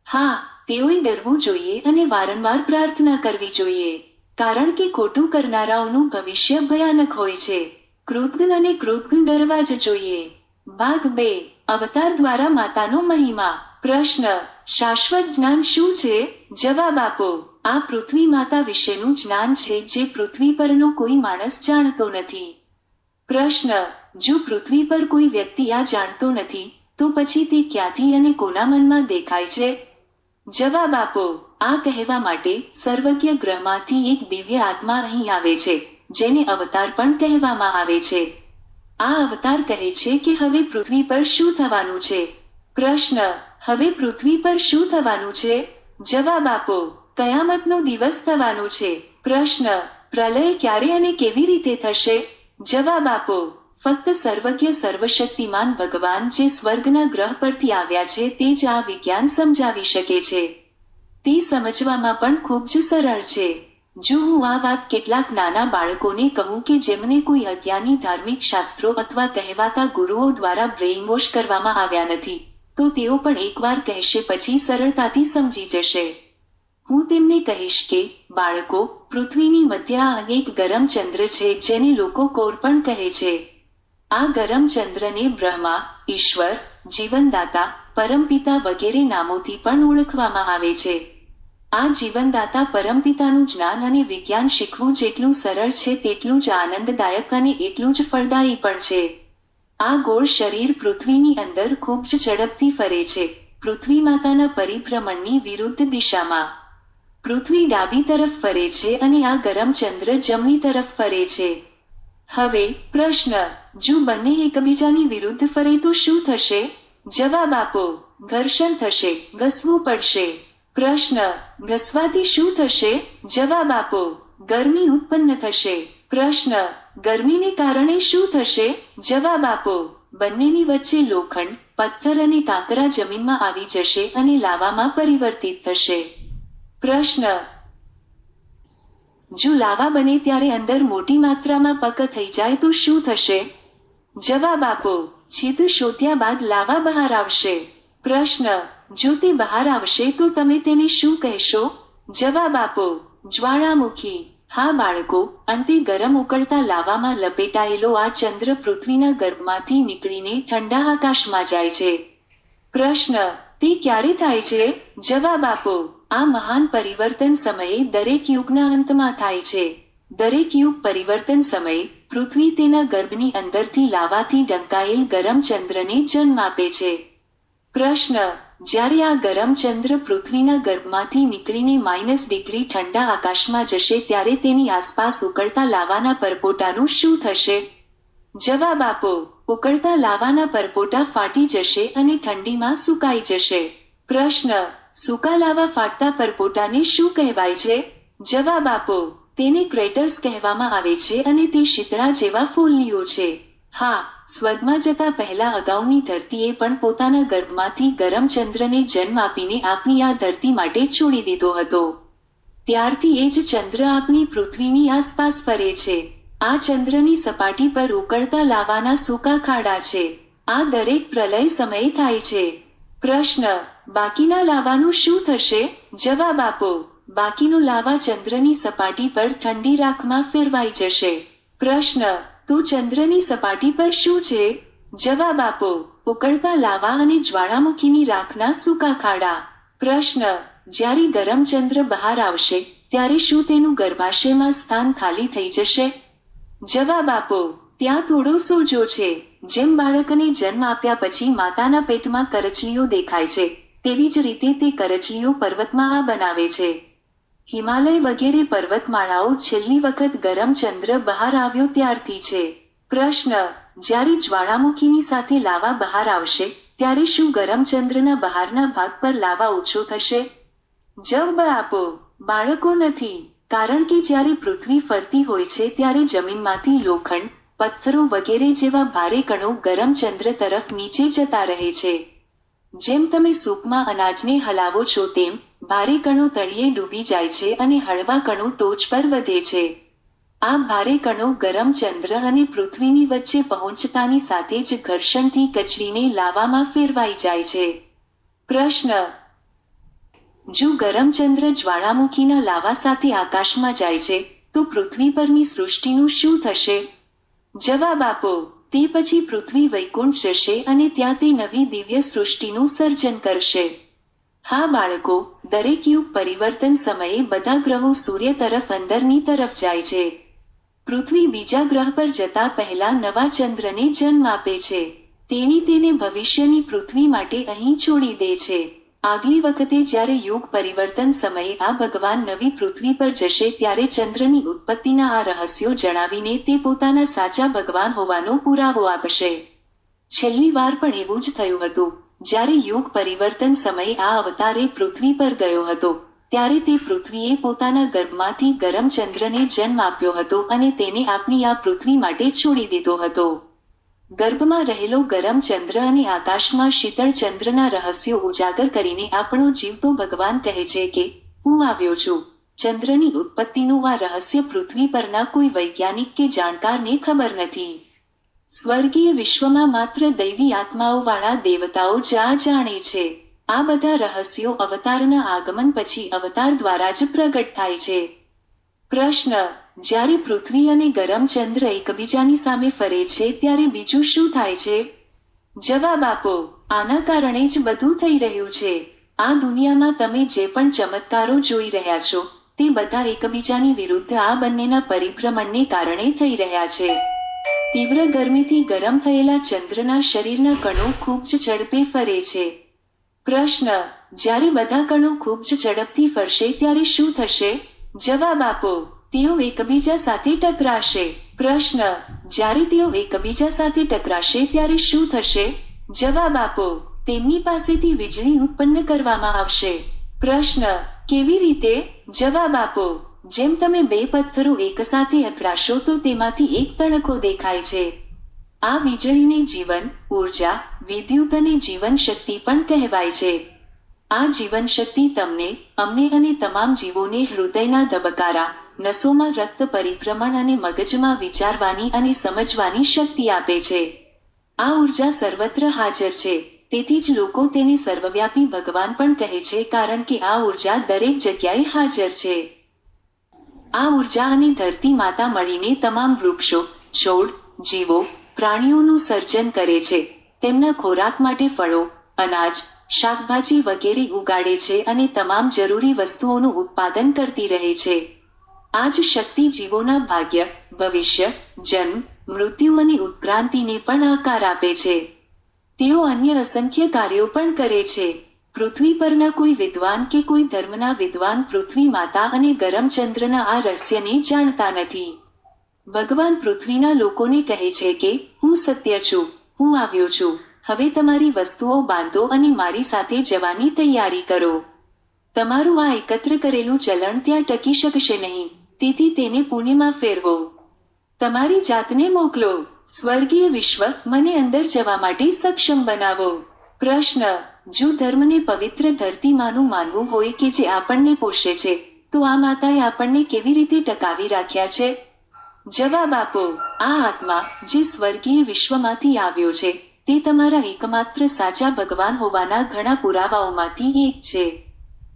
હા, તેઓએ ડરવું જોઈએ અને વારંવાર પ્રાર્થના કરવી જોઈએ. કારણ કે ખોટું કરનારાઓનું ભવિષ્ય ભયાનક હોય છે. કૃતજ્ઞ અને કૃતજ્ઞ ડરવા જ જોઈએ. ભાગ 2: અવતાર દ્વારા માતાનો મહિમા. પ્રશ્ન: શાશ્વત જ્ઞાન શું છે? જવાબ આપો. આ પૃથ્વી માતા વિશેનું જ્ઞાન છે જે પૃથ્વી પરનો કોઈ માણસ જાણતો નથી. પ્રશ્ન: જો પૃથ્વી પર કોઈ વ્યક્તિ આ જાણતો નથી, તો પછી તે ક્યાંથી અને કોના મનમાં દેખાય છે? જવાબ આપો. આ કહેવા માટે સર્વજ્ઞ ગ્રહમાંથી એક દિવ્ય આત્મા અહીં આવે છે, જેને અવતાર પણ કહેવામાં આવે છે. આ અવતાર કહે છે કે હવે પૃથ્વી પર શું થવાનું છે. પ્રશ્ન: હવે પૃથ્વી પર શું થવાનું છે? જવાબ આપો. કયામતનો દિવસ થવાનો છે. પ્રશ્ન: પ્રલય ક્યારે અને કેવી રીતે થશે? જવાબ આપો. ફક્ત સર્વજ્ઞ સર્વશક્તિમાન ભગવાન જે સ્વર્ગના ગ્રહ પરથી આવ્યા છે તે જ આ વિજ્ઞાન સમજાવી શકે છે. તે સમજવામાં પણ ખૂબ જ સરળ છે. જો હું આ વાત કેટલાક નાના બાળકોને કહું કે જેમને કોઈ અજ્ઞાની ધાર્મિક શાસ્ત્રો અથવા કહેવાતા ગુરુઓ દ્વારા બ્રેઇનવોશ કરવામાં આવ્યા નથી, તો તેઓ પણ એકવાર કહેશે પછી સરળતાથી સમજી જશે. હું તેમને કહીશ કે, બાળકો, પૃથ્વીની મધ્ય આ એક ગરમ ચંદ્ર છે જેને લોકો કોર પણ કહે છે. આ ગરમ ચંદ્રને બ્રહ્મા, ઈશ્વર, જીવનદાતા, પરમપિતા વગેરે નામોથી પણ ઓળખવામાં આવે છે. આ જીવનદાતા પરમપિતાનું જ્ઞાન અને વિજ્ઞાન શીખવું જેટલું સરળ છે તેટલું જ આનંદદાયક અને એટલું જ ફળદાયી પણ છે. આ ગોળ શરીર પૃથ્વીની અંદર ખૂબ જ ઝડપથી ફરે છે, પૃથ્વી માતાના પરિભ્રમણની વિરુદ્ધ દિશામાં. પૃથ્વી ડાબી તરફ ફરે છે અને આ ગરમ ચંદ્ર જમણી તરફ ફરે છે. હવે, પ્રશ્ન: જો બંને એકબીજાની વિરુદ્ધ ફરે તો શું થશે? જવાબ આપો. ઘર્ષણ થશે, ઘસવું પડશે. પ્રશ્ન: ઘસવાથી શું થશે? જવાબ આપો. ગરમી ઉત્પન્ન થશે. પ્રશ્ન: ગરમીને કારણે શું થશે? જવાબ આપો. બંનેની વચ્ચે લોખંડ, પથ્થર અને કાંકરા જમીનમાં આવી જશે અને લાવામાં પરિવર્તિત થશે. પ્રશ્ન: જો લાવા બને ત્યારે અંદર મોટી માત્રામાં પક થઈ જાય તો શું થશે? જવાબ આપો. છિદ્ર શોધ્યા બાદ લાવા બહાર આવશે. પ્રશ્ન: જો તે બહાર આવશે તો તમે તેને શું કહેશો? જવાબ આપો. જ્વાળામુખી. હા બાળકો, અંતે ગરમ ઉકળતા લાવામાં લપેટાયેલો આ ચંદ્ર પૃથ્વીના ગર્ભમાંથી નીકળીને ઠંડા આકાશમાં જાય છે. પ્રશ્ન: તે ક્યારે થાય છે? જવાબ આપો. આ મહાન પરિવર્તન સમયે દરેક યુગના અંતમાં થાય છે. દરેક યુગ પરિવર્તન સમયે પૃથ્વી તેના ગર્ભની અંદરથી લાવાથી ઢંકાયેલ ગરમ ચંદ્રને જન્મ આપે છે. પ્રશ્ન: જ્યારે આ ગરમ ચંદ્ર પૃથ્વીના ગર્ભમાંથી નીકળીને -ડિગ્રી ઠંડા આકાશમાં જશે ત્યારે તેની આસપાસ ઉકળતા લાવાના પરપોટાનું શું થશે? જવાબ આપો. ઉકળતા લાવાના પરપોટા ફાટી જશે અને ઠંડીમાં સુકાઈ જશે. પ્રશ્ન: સૂકા લાવા ફાટતા પરપોટાને શું કહેવાય છે? જવાબ આપો. તેને ક્રેટર્સ કહેવામાં આવે છે અને તે શીતળા જેવા ફૂલનીઓ છે. હા, સ્વર્ગમાં જતા પહેલા અગાઉની ધરતીએ પણ પોતાના ગર્ભમાંથી ગરમ ચંદ્રને જન્મ આપીને આપણી આ ધરતી માટે છોડી દીધો હતો. ત્યારથી એ જ ચંદ્ર આપણી પૃથ્વીની આસપાસ ફરે છે. આ ચંદ્રની સપાટી પર ઉકળતા લાવાના સૂકા ખાડા છે. આ દરેક પ્રલય સમયે થાય છે. પ્રશ્ન: બાકીના લાવાનું શું થશે? જવાબ આપો. બાકીનો લાવા ચંદ્રની સપાટી પર ઠંડી રાખમાં ફેરવાઈ જશે. પ્રશ્ન: તો ચંદ્રની સપાટી પર શું છે? જવાબ આપો. ઉકળતા લાવા અને જ્વાળામુખીની રાખના સૂકા ખાડા. પ્રશ્ન: જ્યારે ગરમ ચંદ્ર બહાર આવશે ત્યારે શું તેનું ગર્ભાશયમાં સ્થાન ખાલી થઈ જશે? જવાબ આપો. ત્યાં થોડો સોજો છે. જેમ બાળકને જન્મ આપ્યા પછી માતાના પેટમાં કરચલીઓ દેખાય છે, તેવી જ રીતે તે કરચલીઓ પર્વતમાં આ બનાવે છે. હિમાલય વગેરે પર્વતમાળાઓ છેલ્લી વખત ગરમ ચંદ્ર બહાર આવ્યો ત્યારથી છે. પ્રશ્ન: જ્યારે જ્વાળામુખીની સાથે લાવા બહાર આવશે ત્યારે શું ગરમ ચંદ્રના બહારના ભાગ પર લાવા ઓછો થશે? જવાબ આપો. બાળકો નથી. કારણ કે જ્યારે પૃથ્વી ફરતી હોય છે ત્યારે જમીનમાંથી લોખંડ, પથ્થરો વગેરે જેવા ભારે કણો ગરમ ચંદ્ર તરફ નીચે જતા રહે છે. જેમ તમે સૂપમાં અનાજને હલાવો છો તેમ ભારે કણો તળિયે ડૂબી જાય છે અને હળવા કણો ટોચ પર વધે છે. આ ભારે કણો ગરમ ચંદ્ર અને પૃથ્વીની વચ્ચે પહોંચતાની સાથે જ ઘર્ષણથી કચડીને લાવામાં ફેરવાઈ જાય છે. પ્રશ્ન: જો ગરમ ચંદ્ર જ્વાળામુખીના લાવા સાથે આકાશમાં જાય છે, તો પૃથ્વી પરની સૃષ્ટિનું શું થશે? જવાબ આપો. તે પછી પૃથ્વી વૈકુંઠ જશે અને ત્યાં તે નવી દિવ્ય સૃષ્ટિનું સર્જન કરશે. હા બાળકો, દરેક યુગ પરિવર્તન સમયે બધા ગ્રહો સૂર્ય તરફ અંદરની તરફ જાય છે. પૃથ્વી બીજા ગ્રહ પર જતા પહેલા નવા ચંદ્રને જન્મ આપે છે. તેણી તેને ભવિષ્યની પૃથ્વી માટે અહીં છોડી દે છે. આગલી વખતે જ્યારે યુગ પરિવર્તન સમયે આ ભગવાન નવી પૃથ્વી પર જશે ત્યારે ચંદ્રની ઉત્પત્તિના આ રહસ્યો જણાવીને તે પોતાના સાચા ભગવાન હોવાનો પુરાવો આપશે. છેલ્લી વાર પણ એવું જ થયું હતું. જ્યારે યુગ પરિવર્તન સમયે આ અવતારે પૃથ્વી પર ગયો હતો, ત્યારે તે પૃથ્વીએ પોતાના ગર્ભમાંથી ગરમ ચંદ્રને જન્મ આપ્યો હતો અને તેને આપણી આ પૃથ્વી માટે છોડી દીધો હતો. ગર્ભમાં રહેલો ગરમ ચંદ્ર અને આકાશમાં શીતળ ચંદ્રના રહસ્યો ઉજાગર કરીને આપણો જીવતો ભગવાન કહે છે કે, હું આવ્યો છું. ચંદ્રની ઉત્પત્તિનું આ રહસ્ય પૃથ્વી પરના કોઈ વૈજ્ઞાનિક કે જાણકારને ખબર નથી. સ્વર્ગીય વિશ્વમાં માત્ર દૈવી આત્માઓવાળા દેવતાઓ જ આ જાણે છે. આ બધા રહસ્યો અવતારના આગમન પછી અવતાર દ્વારા જ પ્રગટ થાય છે. પ્રશ્ન: જ્યારે પૃથ્વી અને ગરમ ચંદ્ર એકબીજાની સામે ફરે છે ત્યારે બીજું શું થાય છે? જવાબ આપો. આના કારણે જ બધું થઈ રહ્યું છે. આ દુનિયામાં તમે જે પણ ચમત્કારો જોઈ રહ્યા છો, તે બધા એકબીજાની વિરુદ્ધ આ બંનેના પરિભ્રમણને કારણે થઈ રહ્યા છે. તીવ્ર ગરમીથી ગરમ થયેલા ચંદ્રના શરીરના કણો ખૂબ જ ઝડપે ફરે છે. પ્રશ્ન: જ્યારે બધા કણો ખૂબ જ ઝડપથી ફરશે ત્યારે શું થશે? જવાબ આપો. તેઓ એકબીજા સાથે ટકરાશે. પ્રશ્ન: જ્યારે તેઓ એકબીજા સાથે ટકરાશે ત્યારે શું થશે? જવાબ આપો. તેમની પાસેથી વીજળી ઉત્પન્ન કરવામાં આવશે. પ્રશ્ન: કેવી રીતે? જવાબ આપો. જેમ તમે બે પથ્થરો એકસાથે અથડાશો તો તેમાંથી એક તણખો દેખાય છે. આ વીજળીને જીવન, ઊર્જા, વિદ્યુત અને જીવન શક્તિ પણ કહેવાય છે. આ જીવન શક્તિ તમને, અમને અને તમામ જીવોને હૃદયના ધબકારા, નસોમાં રક્ત પરિભ્રમણ અને મગજમાં વિચારવાની અને સમજવાની શક્તિ આપે છે. આ ઊર્જા સર્વત્ર હાજર છે. તેથી જ લોકો તેને સર્વવ્યાપી ભગવાન પણ કહે છે કારણ કે આ ઊર્જા દરેક જગ્યાએ હાજર છે. આ ઊર્જા અને ધરતી માતા મળીને તમામ વૃક્ષો, છોડ, જીવો, પ્રાણીઓનું સર્જન કરે છે. તેમના ખોરાક માટે ફળો, અનાજ, શાકભાજી વગેરે ઉગાડે છે અને તમામ જરૂરી વસ્તુઓનું ઉત્પાદન કરતી રહે છે. આ જ શક્તિ જીવોના ભાગ્ય, ભવિષ્ય, જન્મ, મૃત્યુ અને ઉત્ક્રાંતિને પણ આકાર આપે છે. તેઓ અન્ય અસંખ્ય કાર્યો પણ કરે છે. પૃથ્વી પરના કોઈ વિદ્વાન કે કોઈ ધર્મના વિદ્વાન પૃથ્વી માતા અને ગરમ ચંદ્રના આ રહસ્યને જાણતા નથી. ભગવાન પૃથ્વીના લોકોને કહે છે કે, હું સત્ય છું, હું આવ્યો છું, હવે તમારી વસ્તુઓ બાંધો અને મારી સાથે જવાની તૈયારી કરો. તમારું આ એકત્ર કરેલું ચલણ ત્યાં ટકી શકશે નહીં, તેથી તેને પુણ્યમાં ફેરવો. તમારી જાતને મોકલો. સ્વર્ગીય વિશ્વ, મને અંદર જવા માટે સક્ષમ બનાવો. પ્રશ્ન: જો ધર્મને પવિત્ર ધરતી માનું માનવું હોય કે જે આપણને પોષે છે, તો આ માતાએ આપણને કેવી રીતે ટકાવી રાખ્યા છે? જવાબ આપો. આ આત્મા, જે સ્વર્ગીય વિશ્વમાંથી આવ્યો છે, તે તમારા એકમાત્ર સાચા ભગવાન હોવાના ઘણા પુરાવાઓમાંથી એક છે.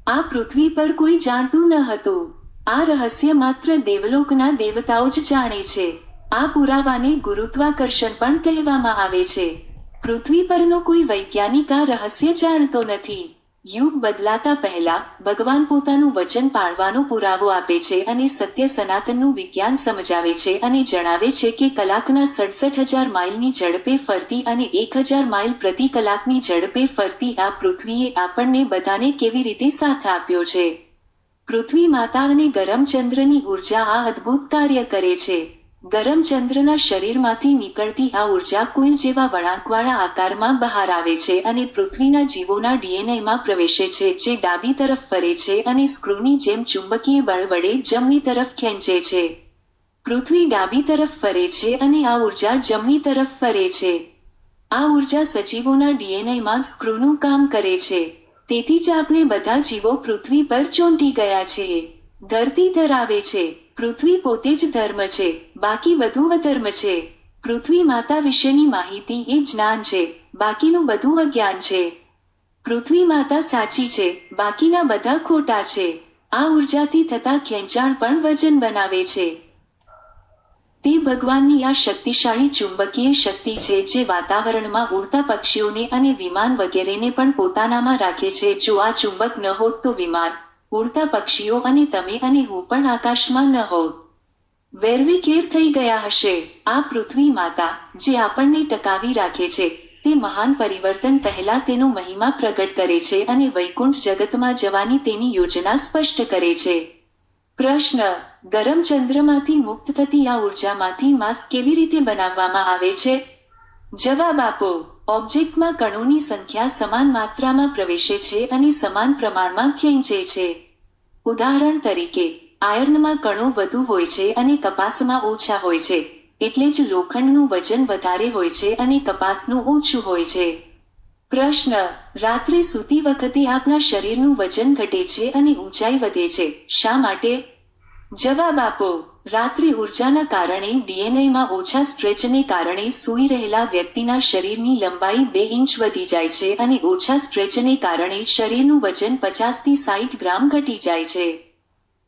આ પૃથ્વી પર કોઈ જાણતું ન હતું. આ રહસ્ય માત્ર દેવલોકના દેવતાઓ જ જાણે છે. આ પુરાવાને ગુરુત્વાકર્ષણ પણ કહેવામાં આવે છે. પૃથ્વી પરનો કોઈ વૈજ્ઞાનિક આ રહસ્ય જાણતો નથી. યુગ બદલાતા પહેલા, ભગવાન પોતાનું વચન પાળવાનો પુરાવો આપે છે અને સત્ય સનાતનનું વિજ્ઞાન સમજાવે છે અને જણાવે છે કે કલાકના 67,000 માઇલની ઝડપે ફરતી અને 1,000 માઇલ પ્રતિ કલાકની ઝડપે ફરતી આ પૃથ્વીએ આપણને બધાને કેવી રીતે સાથ આપ્યો છે. પૃથ્વી માતા અને ગરમ ચંદ્રની ઉર્જા આ અદ્ભુત કાર્ય કરે છે. ગરમ ચંદ્રના શરીરમાંથી નીકળતી આ ઉર્જા કોઇલ જેવા વળાંકવાળા આકારમાં બહાર આવે છે અને પૃથ્વીના જીવોના ડીએનએમાં પ્રવેશે છે, જે ડાબી તરફ ફરે છે અને સ્ક્રૂની જેમ ચુંબકીય બળ વડે જમણી તરફ ખેંચે છે. પૃથ્વી ડાબી તરફ ફરે છે અને આ ઉર્જા જમણી તરફ ફરે છે. આ ઉર્જા સજીવોના ડીએનએમાં સ્ક્રૂનું કામ કરે છે. તેથી જ આપણે બધા જીવો પૃથ્વી પર ચોંટી ગયા છીએ. ધરતી ધરાવે છે. પૃથ્વી પોતે જ ધર્મ છે, બાકી બધું અધર્મ છે. પૃથ્વી માતા વિશેની માહિતી એ જ્ઞાન છે, બાકીનું બધું અજ્ઞાન છે. પૃથ્વી માતા સાચી છે, બાકીના બધા ખોટા છે. આ ઉર્જાથી થતા ખેંચાણ પણ વજન બનાવે છે. તે ભગવાનની આ શક્તિશાળી ચુંબકીય શક્તિ છે જે વાતાવરણમાં ઉડતા પક્ષીઓને અને વિમાન વગેરેને પણ પોતાનામાં રાખે છે. જો આ ચુંબક ન હોત તો વિમાન, ઉડતા પક્ષીઓ અને તમે અને હું પણ આકાશમાં ન હોત. વેરવિખેર થઈ ગયા હશે. આ પૃથ્વી માતા, જે આપણને ટકાવી રાખે છે, તે મહાન પરિવર્તન પહેલા તેનો મહિમા પ્રગટ કરે છે અને વૈકુંઠ જગતમાં જવાની તેની યોજના સ્પષ્ટ કરે છે. પ્રશ્ન: ગરમ ચંદ્રમાંથી મુક્ત થતી આ ઉર્જામાંથી માસ કેવી રીતે બનાવવામાં આવે છે? જવાબ આપો. ઓબ્જેક્ટમાં કણોની સંખ્યા સમાન માત્રામાં પ્રવેશે છે અને સમાન પ્રમાણમાં ખેંચે છે. ઉદાહરણ તરીકે, આયર્નમાં કણો વધુ હોય છે અને કપાસમાં ઓછા હોય છે, એટલે જ લોખંડનું વજન વધારે હોય છે અને કપાસનું ઓછું હોય છે. પ્રશ્ન: રાત્રે સૂતી વખતે આપણા શરીરનું વજન ઘટે છે અને ઊંચાઈ વધે છે, શા માટે? જવાબ આપો. રાત્રે ઉર્જાના કારણે ડીએનએમાં ઓછા સ્ટ્રેચને કારણે સૂઈ રહેલા વ્યક્તિના શરીરની લંબાઈ 2 ઇંચ વધી જાય છે અને ઓછા સ્ટ્રેચને કારણે શરીરનું વજન 50 થી 60 ગ્રામ ઘટી જાય છે.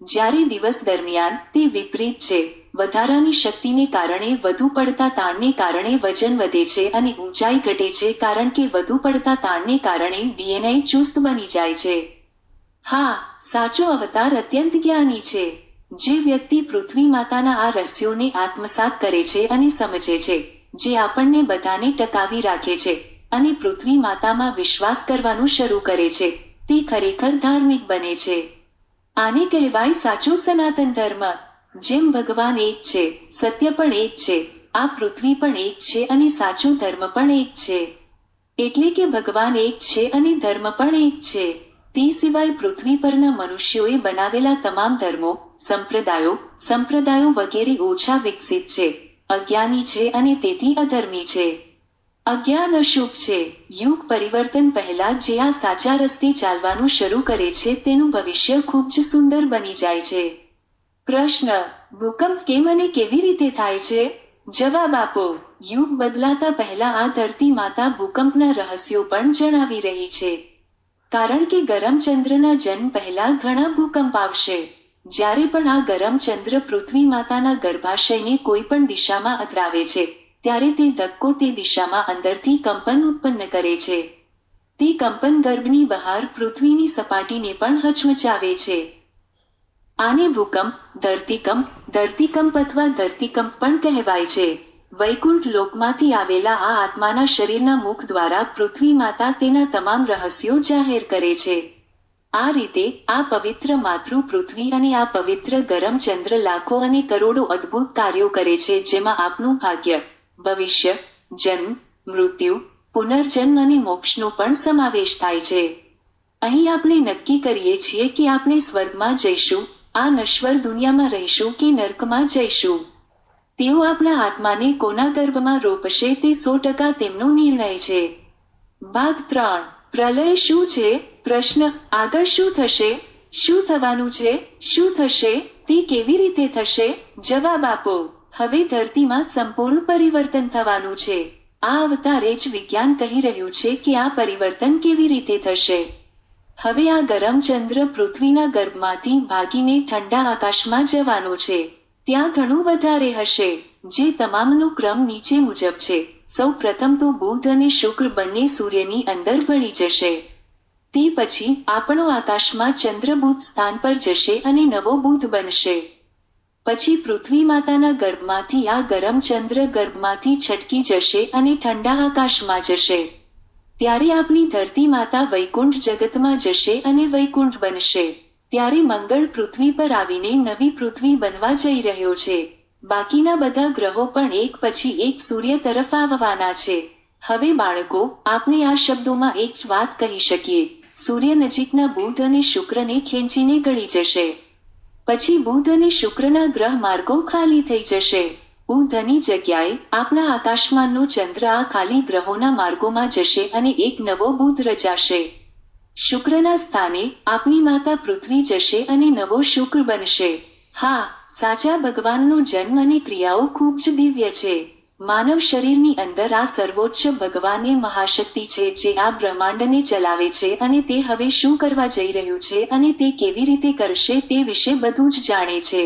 જ્યારે દિવસ દરમિયાન, તે વિપરીત છે. વધારાની શક્તિને કારણે વધુ પડતા તાણને કારણે વજન વધે છે અને ઊંચાઈ ઘટે છે કારણ કે વધુ પડતા તાણને કારણે ડીએનએ ચુસ્ત બની જાય છે. હા, સાચો અવતાર અત્યંત જ્ઞાની છે. જે વ્યક્તિ પૃથ્વી માતાના આ રહસ્યોને આત્મસાત કરે છે અને સમજે છે, જે આપણને બધાને ટકાવી રાખે છે, અને પૃથ્વી માતામાં વિશ્વાસ કરવાનું શરૂ કરે છે, તે ખરેખર ધાર્મિક બને છે. આને કહેવાય સાચો સનાતન ધર્મ. જેમ ભગવાન એક છે, સત્ય પણ એક છે, આ પૃથ્વી પણ એક છે અને સાચો ધર્મ પણ એક છે. એટલે કે ભગવાન એક છે અને ધર્મ પણ એક છે. તે સિવાય પૃથ્વી પરના મનુષ્યોએ બનાવેલા તમામ ધર્મો, સંપ્રદાયો વગેરે ઓછા વિકસિત છે, અજ્ઞાની છે અને તેથી અધર્મી છે. અજ્ઞાન અશુભ છે. યુગ પરિવર્તન પહેલા જે આ સાચા રસ્તે ચાલવાનું શરૂ કરે છે તેનું ભવિષ્ય ખૂબ જ સુંદર બની જાય છે. પ્રશ્ન: ભૂકંપ કેમ અને કેવી રીતે થાય છે? જવાબ આપો. યુગ બદલાતા પહેલા આ ધરતી માતા ભૂકંપના રહસ્યો પણ જણાવી રહી છે. કારણ કે ગરમ ચંદ્રના જન્મ પહેલા ઘણા ભૂકંપ આવશે. જ્યારે પણ આ ગરમ ચંદ્ર પૃથ્વી માતાના ગર્ભાશયને કોઈ પણ દિશામાં અથડાવે છે, ત્યારે તે ધક્કો તે દિશામાં અંદરથી કંપન ઉત્પન્ન કરે છે. તે કંપન ગર્ભની બહાર પૃથ્વીની સપાટીને પણ હચમચાવે છે. આને ભૂકંપ, ધરતીકંપ અથવા ધરતીકંપ પણ કહેવાય છે. વૈકુંઠ લોકમાંથી આવેલા આ આત્માના શરીરના મુખ દ્વારા પૃથ્વી માતા તેના તમામ રહસ્યો જાહેર કરે છે. આ રીતે આ પવિત્ર માતૃ પૃથ્વી અને આ પવિત્ર ગરમ ચંદ્ર લાખો અને કરોડો અદ્ભુત કાર્યો કરે છે, જેમાં આપનું ભાગ્ય, ભવિષ્ય, જન્મ, મૃત્યુ, પુનર્જન્મ અને મોક્ષનો પણ સમાવેશ થાય છે. અહીં આપણે નક્કી કરીએ છીએ કે આપણે સ્વર્ગમાં જઈશું, આ નશ્વર દુનિયામાં રહીશું કે નર્કમાં જઈશું. તેઓ આપણા આત્માને કોના ગર્ભમાં રોપશે તે 100% તેમનો નિર્ણય છે. ભાગ 3. પ્રલય શું છે? પ્રશ્ન: આગળ શું થશે? શું થવાનું છે? શું થશે? તે કેવી રીતે થશે? જવાબ આપો. હવે ધરતીમાં સંપૂર્ણ પરિવર્તન થવાનું છે. આ અવતારે જ વિજ્ઞાન કહી રહ્યું છે કે આ પરિવર્તન કેવી રીતે થશે. હવે આ ગરમ ચંદ્ર પૃથ્વીના ગર્ભમાંથી ભાગીને ઠંડા આકાશમાં જવાનો છે. ત્યાં ઘણું વધારે હશે, જે તમામનો ક્રમ નીચે મુજબ છે. સૌ પ્રથમ તો બુધ અને શુક્ર બંને સૂર્યની અંદર ભળી જશે. તે પછી આપણો આકાશમાં ચંદ્ર બુધ સ્થાન પર જશે અને નવો બુધ બનશે. પછી પૃથ્વી માતાના ગર્ભમાંથી આ ગરમ ચંદ્ર ગર્ભમાંથી છટકી જશે અને ઠંડા આકાશમાં જશે. ત્યારે આપણી ધરતી માતા વૈકુંઠ જગતમાં જશે અને વૈકુંઠ બનશે. ત્યારે મંગળ પૃથ્વી પર આવીને નવી પૃથ્વી બનવા જઈ રહ્યો છે. બાકીના બધા ગ્રહો પણ એક પછી એક સૂર્ય તરફ આવવાના છે. હવે બાળકો, આપણે આ શબ્દોમાં એક જ વાત કહી શકીએ: સૂર્ય નજીકના બુધ અને શુક્રને ખેંચીને ગળી જશે. પછી બુધ અને શુક્રના ગ્રહ માર્ગો ખાલી થઈ જશે. બુધની જગ્યાએ આપણા આકાશમાંનો ચંદ્ર આ ખાલી ગ્રહોના માર્ગોમાં જશે અને એક નવો બુધ રચાશે. શુક્રના સ્થાને આપણી માતા પૃથ્વી જશે અને નવો શુક્ર બનશે. હા, સાચા ભગવાનનો જન્મ અને ક્રિયાઓ ખૂબ જ દિવ્ય છે. માનવ શરીરની અંદર આ સર્વોચ્ચ ભગવાન એ મહાશક્તિ છે જે આ બ્રહ્માંડને ચલાવે છે અને તે હવે શું કરવા જઈ રહ્યું છે અને તે કેવી રીતે કરશે તે વિશે બધું જ જાણે છે.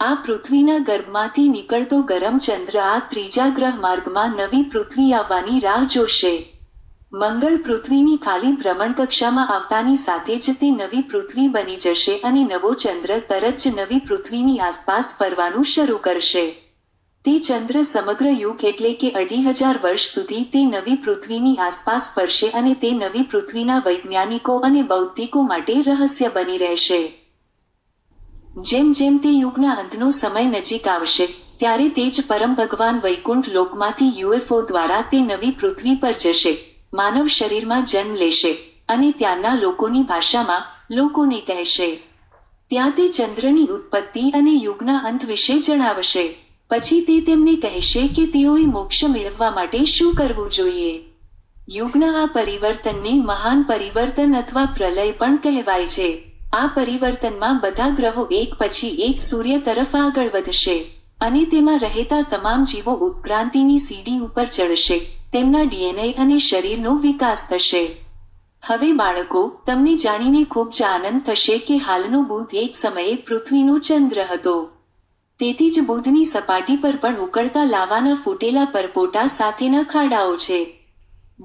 આ પૃથ્વીના ગર્ભમાંથી નીકળતો ગરમ ચંદ્ર આ ત્રીજા ગ્રહ માર્ગમાં નવી પૃથ્વી આવવાની રાહ જોશે. મંગળ પૃથ્વીની ખાલી ભ્રમણકક્ષામાં આવતાની સાથે જ તે નવી પૃથ્વી બની જશે અને નવો ચંદ્ર તરત જ નવી પૃથ્વીની આસપાસ ફરવાનું શરૂ કરશે. તે ચંદ્ર સમગ્ર યુગ એટલે કે 2,500 વર્ષ સુધી તે નવી પૃથ્વીની આસપાસ ફરશે અને તે નવી પૃથ્વીના વૈજ્ઞાનિકો અને બૌદ્ધિકો માટે રહસ્ય બની રહેશે. જેમ જેમ તે યુગના અંતનો સમય નજીક આવશે, ત્યારે તે જ પરમ ભગવાન વૈકુંઠ લોકમાંથી યુએફઓ દ્વારા તે નવી પૃથ્વી પર જશે, માનવ શરીરમાં જન્મ લેશે અને ત્યાંના લોકોની ભાષામાં લોકોને કહેશે. ત્યાં તે ચંદ્રની ઉત્પત્તિ અને યુગના અંત વિશે જણાવશે. પછી તે તેમને કહેશે કે તેઓએ મોક્ષ મેળવવા માટે શું કરવું જોઈએ. યુગના આ પરિવર્તનને મહાન પરિવર્તન અથવા પ્રલય પણ કહેવાય છે. આ પરિવર્તનમાં બધા ગ્રહો એક પછી એક સૂર્ય તરફ આગળ વધશે અને તેમાં રહેતા તમામ જીવો ઉત્ક્રાંતિની સીડી ઉપર ચડશે. તેમના ડીએનએ અને શરીરનો વિકાસ થશે. હવે બાળકો, તમને જાણીને ખૂબ જ આનંદ થશે કે હાલનો બુધ એક સમયે પૃથ્વીનો ચંદ્ર હતો. તેથી જ બુધની સપાટી પર પણ ઉકળતા લાવાના ફૂટેલા પરપોટા સાથેના ખાડાઓ છે.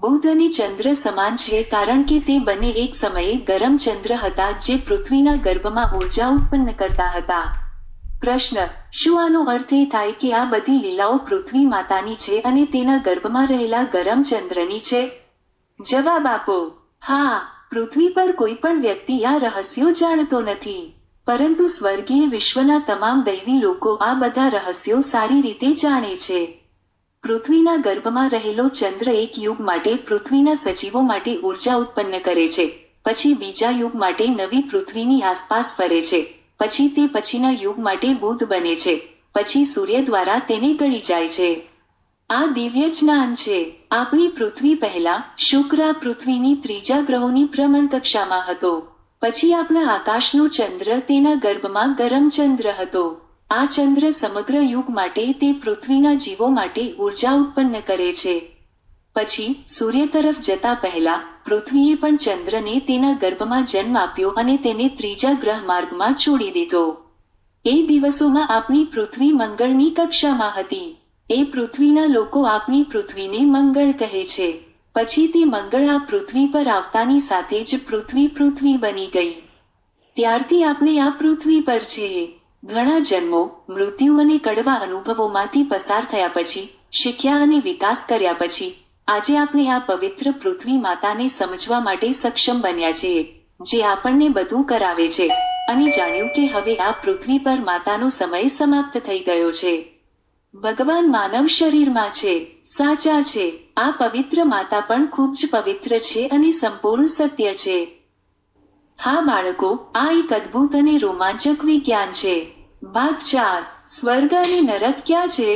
બુધ અને ચંદ્ર સમાન છે કારણ કે તે બંને એક સમયે ગરમ ચંદ્ર હતા જે પૃથ્વીના ગર્ભમાં ઊર્જા ઉત્પન્ન કરતા હતા. પ્રશ્ન: શું આનો અર્થ એ થાય કે આ બધી લીલાઓ પૃથ્વી માતાની છે અને તેના ગર્ભમાં રહેલા ગરમ ચંદ્રની છે? જવાબ આપો. હા, પૃથ્વી પર કોઈ પણ વ્યક્તિ આ રહસ્યો જાણતો નથી. પરંતુ સ્વર્ગીય વિશ્વના તમામ દૈવી લોકો આ બધા રહસ્યો સારી રીતે જાણે છે. પૃથ્વીના ગર્ભમાં રહેલો ચંદ્ર એક યુગ માટે પૃથ્વીના સજીવો માટે ઊર્જા ઉત્પન્ન કરે છે, પછી બીજા યુગ માટે નવી પૃથ્વીની આસપાસ ફરે છે, પછી તે પછીના યુગ માટે બુધ બને છે, પછી સૂર્ય દ્વારા તેને ગળી જાય છે. આ દિવ્ય જ્ઞાન છે. આપણી પૃથ્વી પહેલા શુક્ર આ પૃથ્વીની ત્રીજા ગ્રહોની ભ્રમણકક્ષામાં હતો. પછી આપણા આકાશનો ચંદ્ર તેના ગર્ભમાં ગરમ ચંદ્ર હતો. આ ચંદ્ર સમગ્ર યુગ માટે તે પૃથ્વીના જીવો માટે ઊર્જા ઉત્પન્ન કરે છે. પછી સૂર્ય તરફ જતા પહેલા પૃથ્વીએ પણ ચંદ્રને તેના ગર્ભમાં જન્મ આપ્યો અને તેને ત્રીજા ગ્રહ માર્ગમાં છોડી દીધો. એ દિવસોમાં આપણી પૃથ્વી મંગળની કક્ષામાં હતી. એ પૃથ્વીના લોકો આપણી પૃથ્વીને મંગળ કહે છે. પછી તે મંગળ આ પૃથ્વી પર આવતાની સાથે જ પૃથ્વી બની ગઈ. ત્યારથી આપણે આ પૃથ્વી પર છીએ. ઘણા જન્મો, મૃત્યુ અને કડવા અનુભવોમાંથી પસાર થયા પછી, શીખ્યા અને વિકાસ કર્યા પછી, આજે આપણે આ પવિત્ર પૃથ્વી માતાને સમજવા માટે સક્ષમ બન્યા છીએ, જે આપણને બધું કરાવે છે, અને જાણ્યું કે હવે આ પૃથ્વી પર માતાનો સમય સમાપ્ત થઈ ગયો છે. ભગવાન માનવ શરીરમાં છે. સાચા છે. આ પવિત્ર માતા પણ ખૂબ જ પવિત્ર છે અને સંપૂર્ણ સત્ય છે. હા બાળકો, આ એક અદ્ભુત અને રોમાંચક વિજ્ઞાન છે. ભાગ 4. સ્વર્ગ અને નરક ક્યાં છે?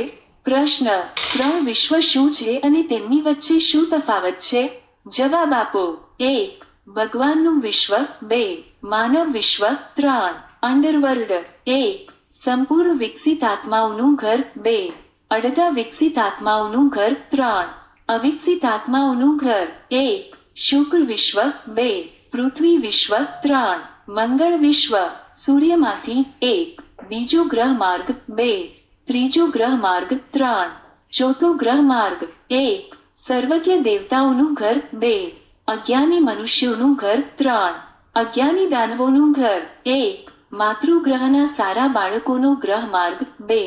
પ્રશ્ન. 3 વિશ્વ શું છે અને તેમની વચ્ચે શું તફાવત છે? જવાબ આપો. 1. ભગવાનનું વિશ્વ. 2. માનવ વિશ્વ. 3. અંડરવર્લ્ડ. 1. સંપૂર્ણ વિકસિત આત્માઓનું ઘર. 2. અડધા વિકસિત આત્માઓનું ઘર. 3. અવિકસિત આત્માઓનું ઘર. 1. શુક્ર વિશ્વ. 2. પૃથ્વી વિશ્વ. 3. મંગળ વિશ્વ. સૂર્યમાંથી. 1. બીજો ગ્રહ માર્ગ. 2. ત્રીજો ગ્રહ માર્ગ. 3. ચોથો ગ્રહ માર્ગ. 1. સર્વજ્ઞ દેવતાઓનું ઘર. 2. અજ્ઞાની મનુષ્યોનું ઘર. 3. અજ્ઞાની દાનવોનું ઘર. 1. માતૃગ્રહના સારા બાળકોનો ગ્રહ માર્ગ. 2.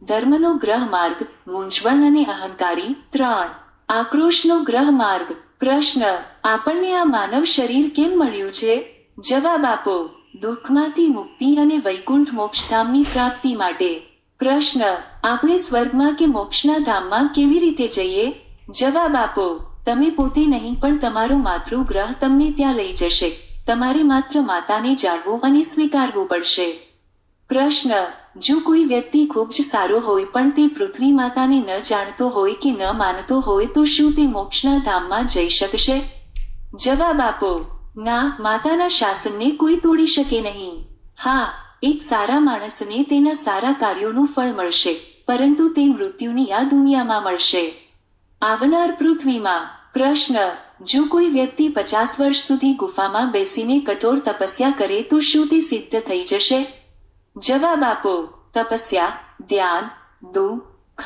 ધર્મનો ગ્રહ માર્ગ. મૂંઝવણ અને અહંકારી. 3. આક્રોશનો ગ્રહ માર્ગ. પ્રશ્ન. આપણને આ માનવ શરીર કેમ મળ્યું છે? જવાબ આપો. દુઃખમાંથી મુક્તિ અને વૈકુંઠ મોક્ષધામની પ્રાપ્તિ માટે. પ્રશ્ન. આપણે સ્વર્ગમાં કે મોક્ષના ધામમાં કેવી રીતે જઈએ? જવાબ આપો. તમે પોતે નહીં પણ તમારો માતૃગ્રહ તમને ત્યાં લઈ જશે. તમારે માત્ર માતાને જાણવું અને સ્વીકારવું પડશે. પ્રશ્ન. જો કોઈ વ્યક્તિ ખૂબ જ સારો હોય પણ તે પૃથ્વી માતાને ન જાણતો હોય કે ન માનતો હોય તો શું તે મોક્ષના ધામમાં જઈ શકશે? જવાબ આપો. ના, માતાના શાસનને કોઈ તોડી શકે નહીં. હા, એક સારા માણસને તેના સારા કાર્યોનું ફળ મળશે, પરંતુ તે મૃત્યુની આ દુનિયામાં મળશે. આવનાર પૃથ્વીમાં. પ્રશ્ન. જો કોઈ વ્યક્તિ 50 વર્ષ સુધી ગુફામાં બેસીને કઠોર તપસ્યા કરે તો શું તે સિદ્ધ થઈ જશે? જવાબ આપો. તપસ્યા, ધ્યાન, દુઃખ,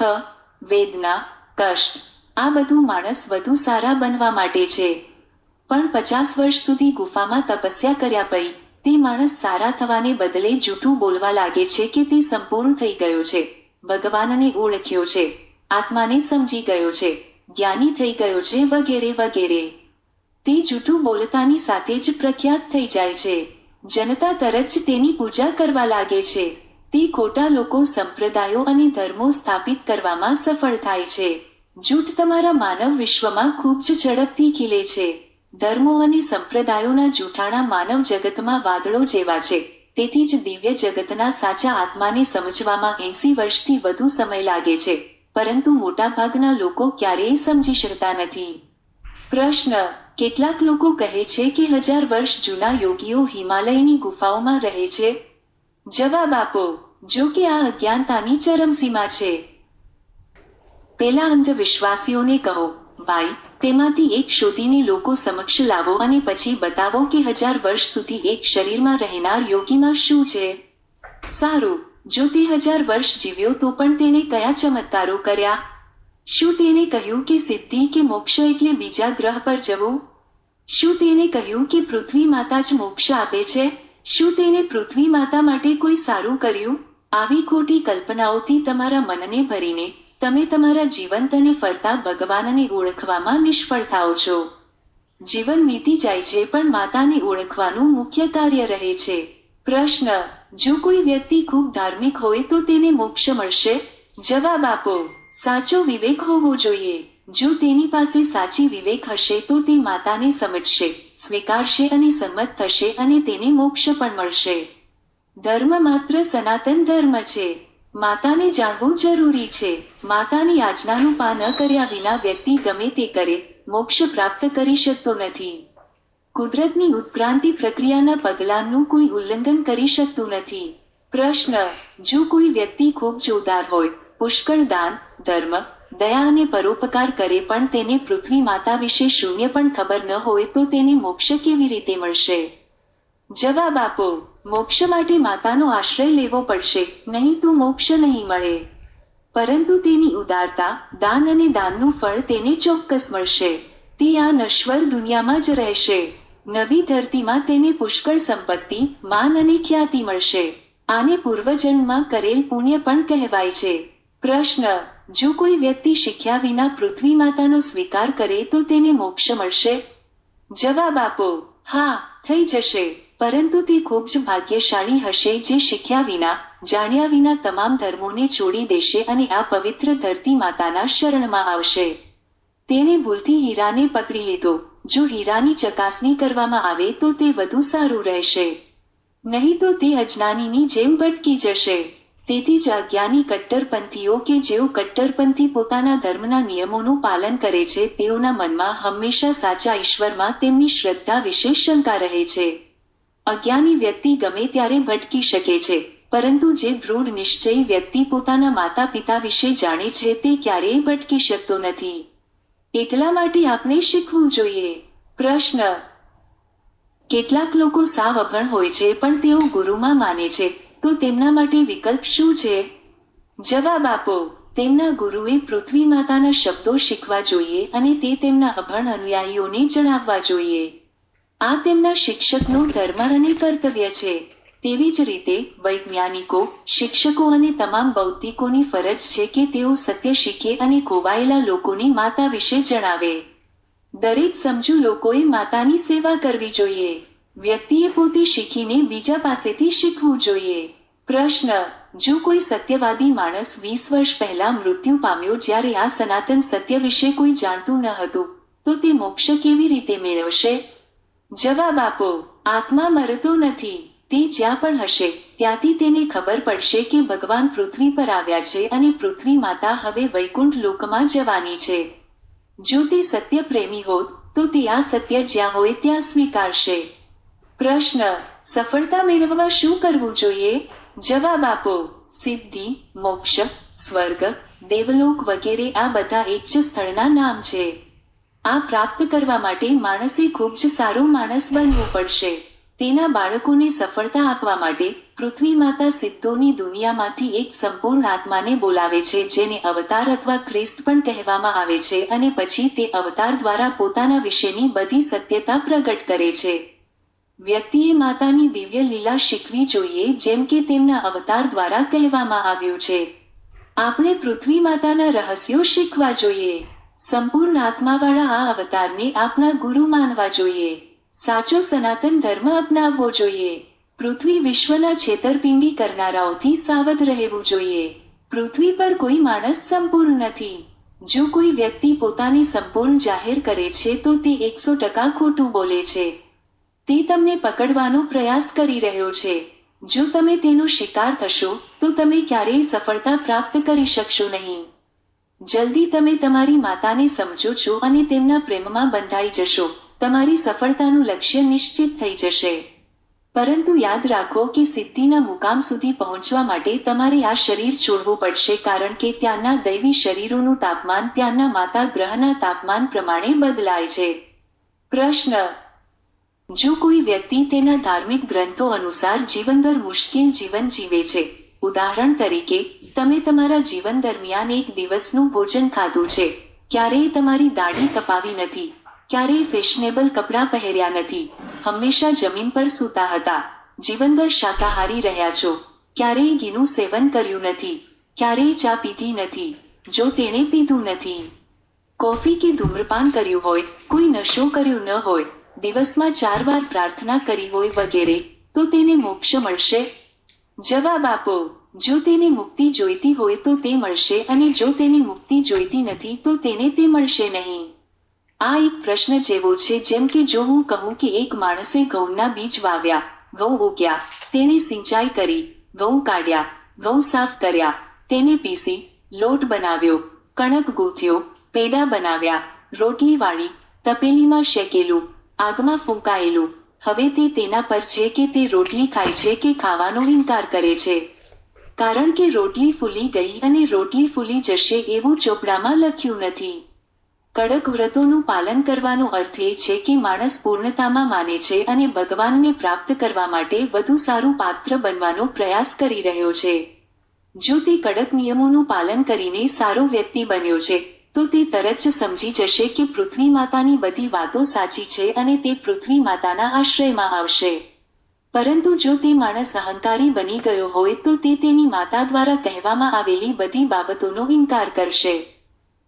વેદના, કષ્ટ, આ બધું માણસ વધુ સારા બનવા માટે છે. પણ 50 વર્ષ સુધી ગુફામાં તપસ્યા કર્યા પછી તે માણસ સારા થવાને બદલે જૂઠું બોલવા લાગે છે કે તે સંપૂર્ણ થઈ ગયો છે, ભગવાનને ઓળખ્યો છે, આત્માને સમજી ગયો છે, જ્ઞાની થઈ ગયો છે વગેરે વગેરે. તે જૂઠું બોલતાની સાથે જ પ્રખ્યાત થઈ જાય છે. જનતા તરત જ તેની પૂજા કરવા લાગે છે. તે ખોટા લોકો, સંપ્રદાયો અને ધર્મો સ્થાપિત કરવામાં સફળ થાય છે. જૂઠ તમારા માનવ વિશ્વમાં ખૂબ જ ઝડપથી ખીલે છે. ધર્મો અને સંપ્રદાયોના જૂઠાણા માનવ જગતમાં વાદળો જેવા છે. તેથી જ દિવ્ય જગતના સાચા આત્માને સમજવામાં 80 વર્ષથી વધુ સમય લાગે છે, પરંતુ મોટાભાગના લોકો ક્યારેય સમજી શકતા નથી. પ્રશ્ન. કેટલાક લોકો કહે છે કે 1000 વર્ષ જૂના યોગીઓ હિમાલયની ગુફાઓમાં રહે છે. જવાબ આપો. જો કે આ અજ્ઞાનતાની ચરમસીમા છે. પેલા અંધવિશ્વાસીઓને કહો, ભાઈ, તેમાંથી એક શોધીને લોકો સમક્ષ લાવો અને પછી બતાવો કે 1000 વર્ષ સુધી એક શરીરમાં રહેનાર યોગીમાં શું છે. સારું, જો તે 1000 વર્ષ જીવ્યો તો પણ તેણે કયા ચમત્કારો કર્યા? શું તેણે કહ્યું કે સિદ્ધિ કે મોક્ષ એટલે બીજા ગ્રહ પર જવું? શું તેણે કહ્યું કે પૃથ્વી માતા જ મોક્ષ આપે છે? શું તેણે પૃથ્વી માતા માટે કોઈ સારું કર્યું? આવી ખોટી કલ્પનાઓથી તમારા મનને ભરીને તમે તમારા જીવંત અને ફરતા ભગવાનને ઓળખવામાં નિષ્ફળ થાઓ છો. જીવન વીતી જાય છે પણ માતાને ઓળખવાનું મુખ્ય કાર્ય રહે છે. પ્રશ્ન. જો કોઈ વ્યક્તિ ખૂબ ધાર્મિક હોય તો તેને મોક્ષ મળશે? જવાબ આપો. સાચો વિવેક હોવો જોઈએ. જો તેની પાસે સાચી વિવેક હશે તો તે માતાને સમજશે, સ્વીકારશે અને સંમત થશે અને તેને મોક્ષ પણ મળશે. ધર્મ માત્ર સનાતન ધર્મ છે. માતાને જાણવું જરૂરી છે. માતાની આજ્ઞાનું પાલન કર્યા વિના વ્યક્તિ ગમે તે કરે, મોક્ષ પ્રાપ્ત કરી શકતો નથી. કુદરતની ઉત્ક્રાંતિ પ્રક્રિયાના પગલાંનું કોઈ ઉલ્લંઘન કરી શકતું નથી. પ્રશ્ન. જો કોઈ વ્યક્તિ ખૂબ જ ઉદાર હોય, પુષ્કળ દાન, ધર્મ, દયા અને પરોપકાર કરે પણ તેને પૃથ્વી માતા વિશે શૂન્ય પણ ખબર ન હોય તો તેને મોક્ષ કેવી રીતે મળશે? જવાબ આપો. મોક્ષ માટે માતાનો આશ્રય લેવો પડશે, નહીં તો મોક્ષ નહીં મળે. પરંતુ તેની ઉદારતા, દાન અને દાનનું ફળ તેને ચોક્કસ મળશે. તે આ નશ્વર દુનિયામાં જ રહેશે. નવી ધરતીમાં તેને પુષ્કળ સંપત્તિ, માન અને ખ્યાતિ મળશે. આને પૂર્વજન્મમાં કરેલ પુણ્ય પણ કહેવાય છે. પ્રશ્ન: જો કોઈ વ્યક્તિ શીખ્યા વિના પૃથ્વી માતાનો સ્વીકાર કરે તો તેને મોક્ષ મળશે? જવાબ આપો: હા, થઈ જશે. પરંતુ તે ખૂબ જ ભાગ્યશાળી હશે જે શીખ્યા વિના, જાણ્યા વિના તમામ ધર્મોને છોડી દેશે અને આ પવિત્ર ધરતી માતાના શરણમાં આવશે. તેણે ભૂલથી હીરાને પકડી લીધો. જો હીરાની ચકાસણી કરવામાં આવે તો તે વધુ સારું રહેશે. નહીં તો તે અજ્ઞાનીની જેમ ભટકી જશે. તેથી જ અજ્ઞાની કટ્ટરપંથીઓ કે જેઓ કટ્ટરપંથી પોતાના ધર્મના નિયમોનું પાલન કરે છે તેઓના મનમાં હંમેશા સાચા ઈશ્વરમાં તેમની શ્રદ્ધા વિશે શંકા રહે છે. અજ્ઞાની વ્યક્તિ ગમે ત્યારે ભટકી શકે છે, પરંતુ જે દૃઢ નિશ્ચયી વ્યક્તિ પોતાના માતા પિતા વિશે જાણે છે તે ક્યારેય ભટકી શકતો નથી. એટલા માટે આપણે શીખવું જોઈએ. પ્રશ્ન: કેટલાક લોકો સાવ અભણ હોય છે પણ તેઓ ગુરુમાં માને છે, તો તેમના માટે વિકલ્પ શું છે? જવાબ આપો: તેમના ગુરુએ પૃથ્વી માતાના શબ્દો શીખવા જોઈએ અને તે તેમના અભણ અનુયાયીઓને જણાવવા જોઈએ. આ તેમના શિક્ષકનો ધર્મ અને કર્તવ્ય છે. તેવી જ રીતે, વૈજ્ઞાનિકો, શિક્ષકો અને તમામ બૌદ્ધિકોની ફરજ છે કે તેઓ સત્ય શીખે અને ખોવાયેલા લોકોને માતા વિશે જણાવે. દરેક સમજુ લોકોએ માતાની સેવા કરવી જોઈએ. વ્યક્તિએ પોતે શીખીને બીજા પાસેથી શીખવું જોઈએ. પ્રશ્ન: જો કોઈ સત્યવાદી માણસ 20 વર્ષ પહેલા મૃત્યુ પામ્યો જ્યારે આ સનાતન સત્ય વિશે કોઈ જાણતું ન હતું, તો તે મોક્ષ કેવી રીતે મેળવશે? જવાબ આપો: આત્મા મરતો નથી. તે જ્યાં પણ હશે, ત્યાંથી તેને ખબર પડશે કે ભગવાન પૃથ્વી પર આવ્યા છે અને પૃથ્વી માતા હવે વૈકુંઠ લોકમાં જવાની છે. જો તે સત્ય પ્રેમી હોત, તો તે આ સત્ય જ્યાં હોય ત્યાં સ્વીકારશે. પ્રશ્ન: સફળતા મેળવવા શું કરવું જોઈએ? જવાબ આપો: સિદ્ધિ, મોક્ષ, સ્વર્ગ, દેવલોક વગેરે આ બધા એક જ સ્થળના નામ છે. આ પ્રાપ્ત કરવા માટે માણસે ખૂબ જ સારો માણસ બનવું પડશે. તેના બાળકોને સફળતા આપવા માટે, પૃથ્વી માતા સિદ્ધોની દુનિયામાંથી એક સંપૂર્ણ આત્માને બોલાવે છે જેને અવતાર અથવા ખ્રિસ્ત પણ કહેવામાં આવે છે અને પછી તે અવતાર દ્વારા પોતાના વિશેની બધી સત્યતા પ્રગટ કરે છે. વ્યક્તિએ માતાની દિવ્ય લીલા શીખવી જોઈએ જેમ કે તેમના અવતાર દ્વારા કહેવામાં આવ્યું છે. આપણે પૃથ્વી માતાના રહસ્યો શીખવા જોઈએ. સંપૂર્ણ આત્માવાળા આ અવતારને આપણા ગુરુ માનવા જોઈએ. સાચો સનાતન ધર્મ અપનાવવો જોઈએ. પૃથ્વી વિશ્વના છેતરપિંડી કરનારાઓથી સાવધ રહેવું જોઈએ. પૃથ્વી પર કોઈ માણસ સંપૂર્ણ નથી. જો કોઈ વ્યક્તિ પોતાને સંપૂર્ણ જાહેર કરે છે તો તે 100% ખોટું બોલે છે. તે તમને પકડવાનો પ્રયાસ કરી રહ્યો છે. જો તમે તેનો શિકાર થશો, તો તમે ક્યારેય સફળતા પ્રાપ્ત કરી શકશો નહીં. જલ્દી તમે તમારી માતાને સમજો છો અને તેમના પ્રેમમાં બંધાઈ જશો, તમારી સફળતાનું લક્ષ્ય નિશ્ચિત થઈ જશે. પરંતુ યાદ રાખો કે સિદ્ધિના મુકામ સુધી પહોંચવા માટે તમારે આ શરીર છોડવું પડશે કારણ કે ત્યાંના દૈવી શરીરોનું તાપમાન ત્યાંના માતા ગ્રહના તાપમાન પ્રમાણે બદલાય છે. પ્રશ્ન: જો કોઈ વ્યક્તિ તેના ધાર્મિક ગ્રંથો અનુસાર જીવનભર મુશ્કેલ જીવન જીવે છે, ઉદાહરણ તરીકે, તમે તમારા જીવન દરમિયાન એક દિવસનું ભોજન ખાધું છે, ક્યારેય તમારી દાઢી કપાવી નથી, ક્યારેય ફેશનેબલ કપડાં પહેર્યા નથી, હંમેશા જમીન પર સૂતા હતા, જીવનભર શાકાહારી રહ્યા છો, ક્યારેય ઘીનું સેવન કર્યું નથી, ક્યારેય ચા પીધી નથી, જો તેણે પીધું નથી, કોફી કે ધૂમ્રપાન કર્યું હોય, કોઈ નશો કર્યો ન હોય, દિવસમાં 4 વાર પ્રાર્થના કરી હોય વગેરે, તો તેને મોક્ષ મળશે? જવાબ આપો: જો તેને મુક્તિ જોઈતી હોય તો તે મળશે અને જો તેને મુક્તિ જોઈતી નથી તો તેને તે મળશે નહીં. આ એક પ્રશ્ન જેવો છે જેમ કે જો હું કહું કે એક માણસે ઘઉંના બીજ વાવ્યા, ઘઉં ઉગ્યા, તેણે સિંચાઈ કરી, ઘઉં કાઢ્યા, ઘઉં સાફ કર્યા, તેને પીસી, લોટ બનાવ્યો, કણક ગૂંથ્યો, પેડા બનાવ્યા, રોટલી વાળી, તપેલીમાં શેકેલું, આગમાં ફૂંકાયેલું, હવે તે તેના પર છે કે તે રોટલી ખાય છે કે ખાવાનો ઇનકાર કરે છે. કારણ કે રોટલી ફૂલી ગઈ અને રોટલી ફૂલી જશે એવું ચોપડામાં લખ્યું નથી. કડક વ્રતોનું પાલન કરવાનો અર્થ એ છે કે માણસ પૂર્ણતામાં માને છે અને ભગવાનને પ્રાપ્ત કરવા માટે વધુ સારું પાત્ર બનવાનો પ્રયાસ કરી રહ્યો છે. જો તે કડક નિયમોનું પાલન કરીને સારો વ્યક્તિ બન્યો છે, તો તે તરત જ સમજી જશે કે પૃથ્વી માતાની બધી વાતો સાચી છે અને તે પૃથ્વી માતાના આશ્રયમાં આવશે. પરંતુ જો તે માણસ અહંકારી બની ગયો હોય તો તે તેની માતા દ્વારા કહેવામાં આવેલી બધી બાબતોનો ઇનકાર કરશે.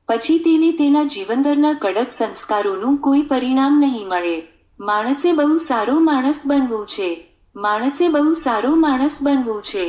પછી તેને તેના જીવનભરના કડક સંસ્કારોનું કોઈ પરિણામ નહીં મળે. માણસે બહુ સારો માણસ બનવું છે. માણસે બહુ સારો માણસ બનવું છે.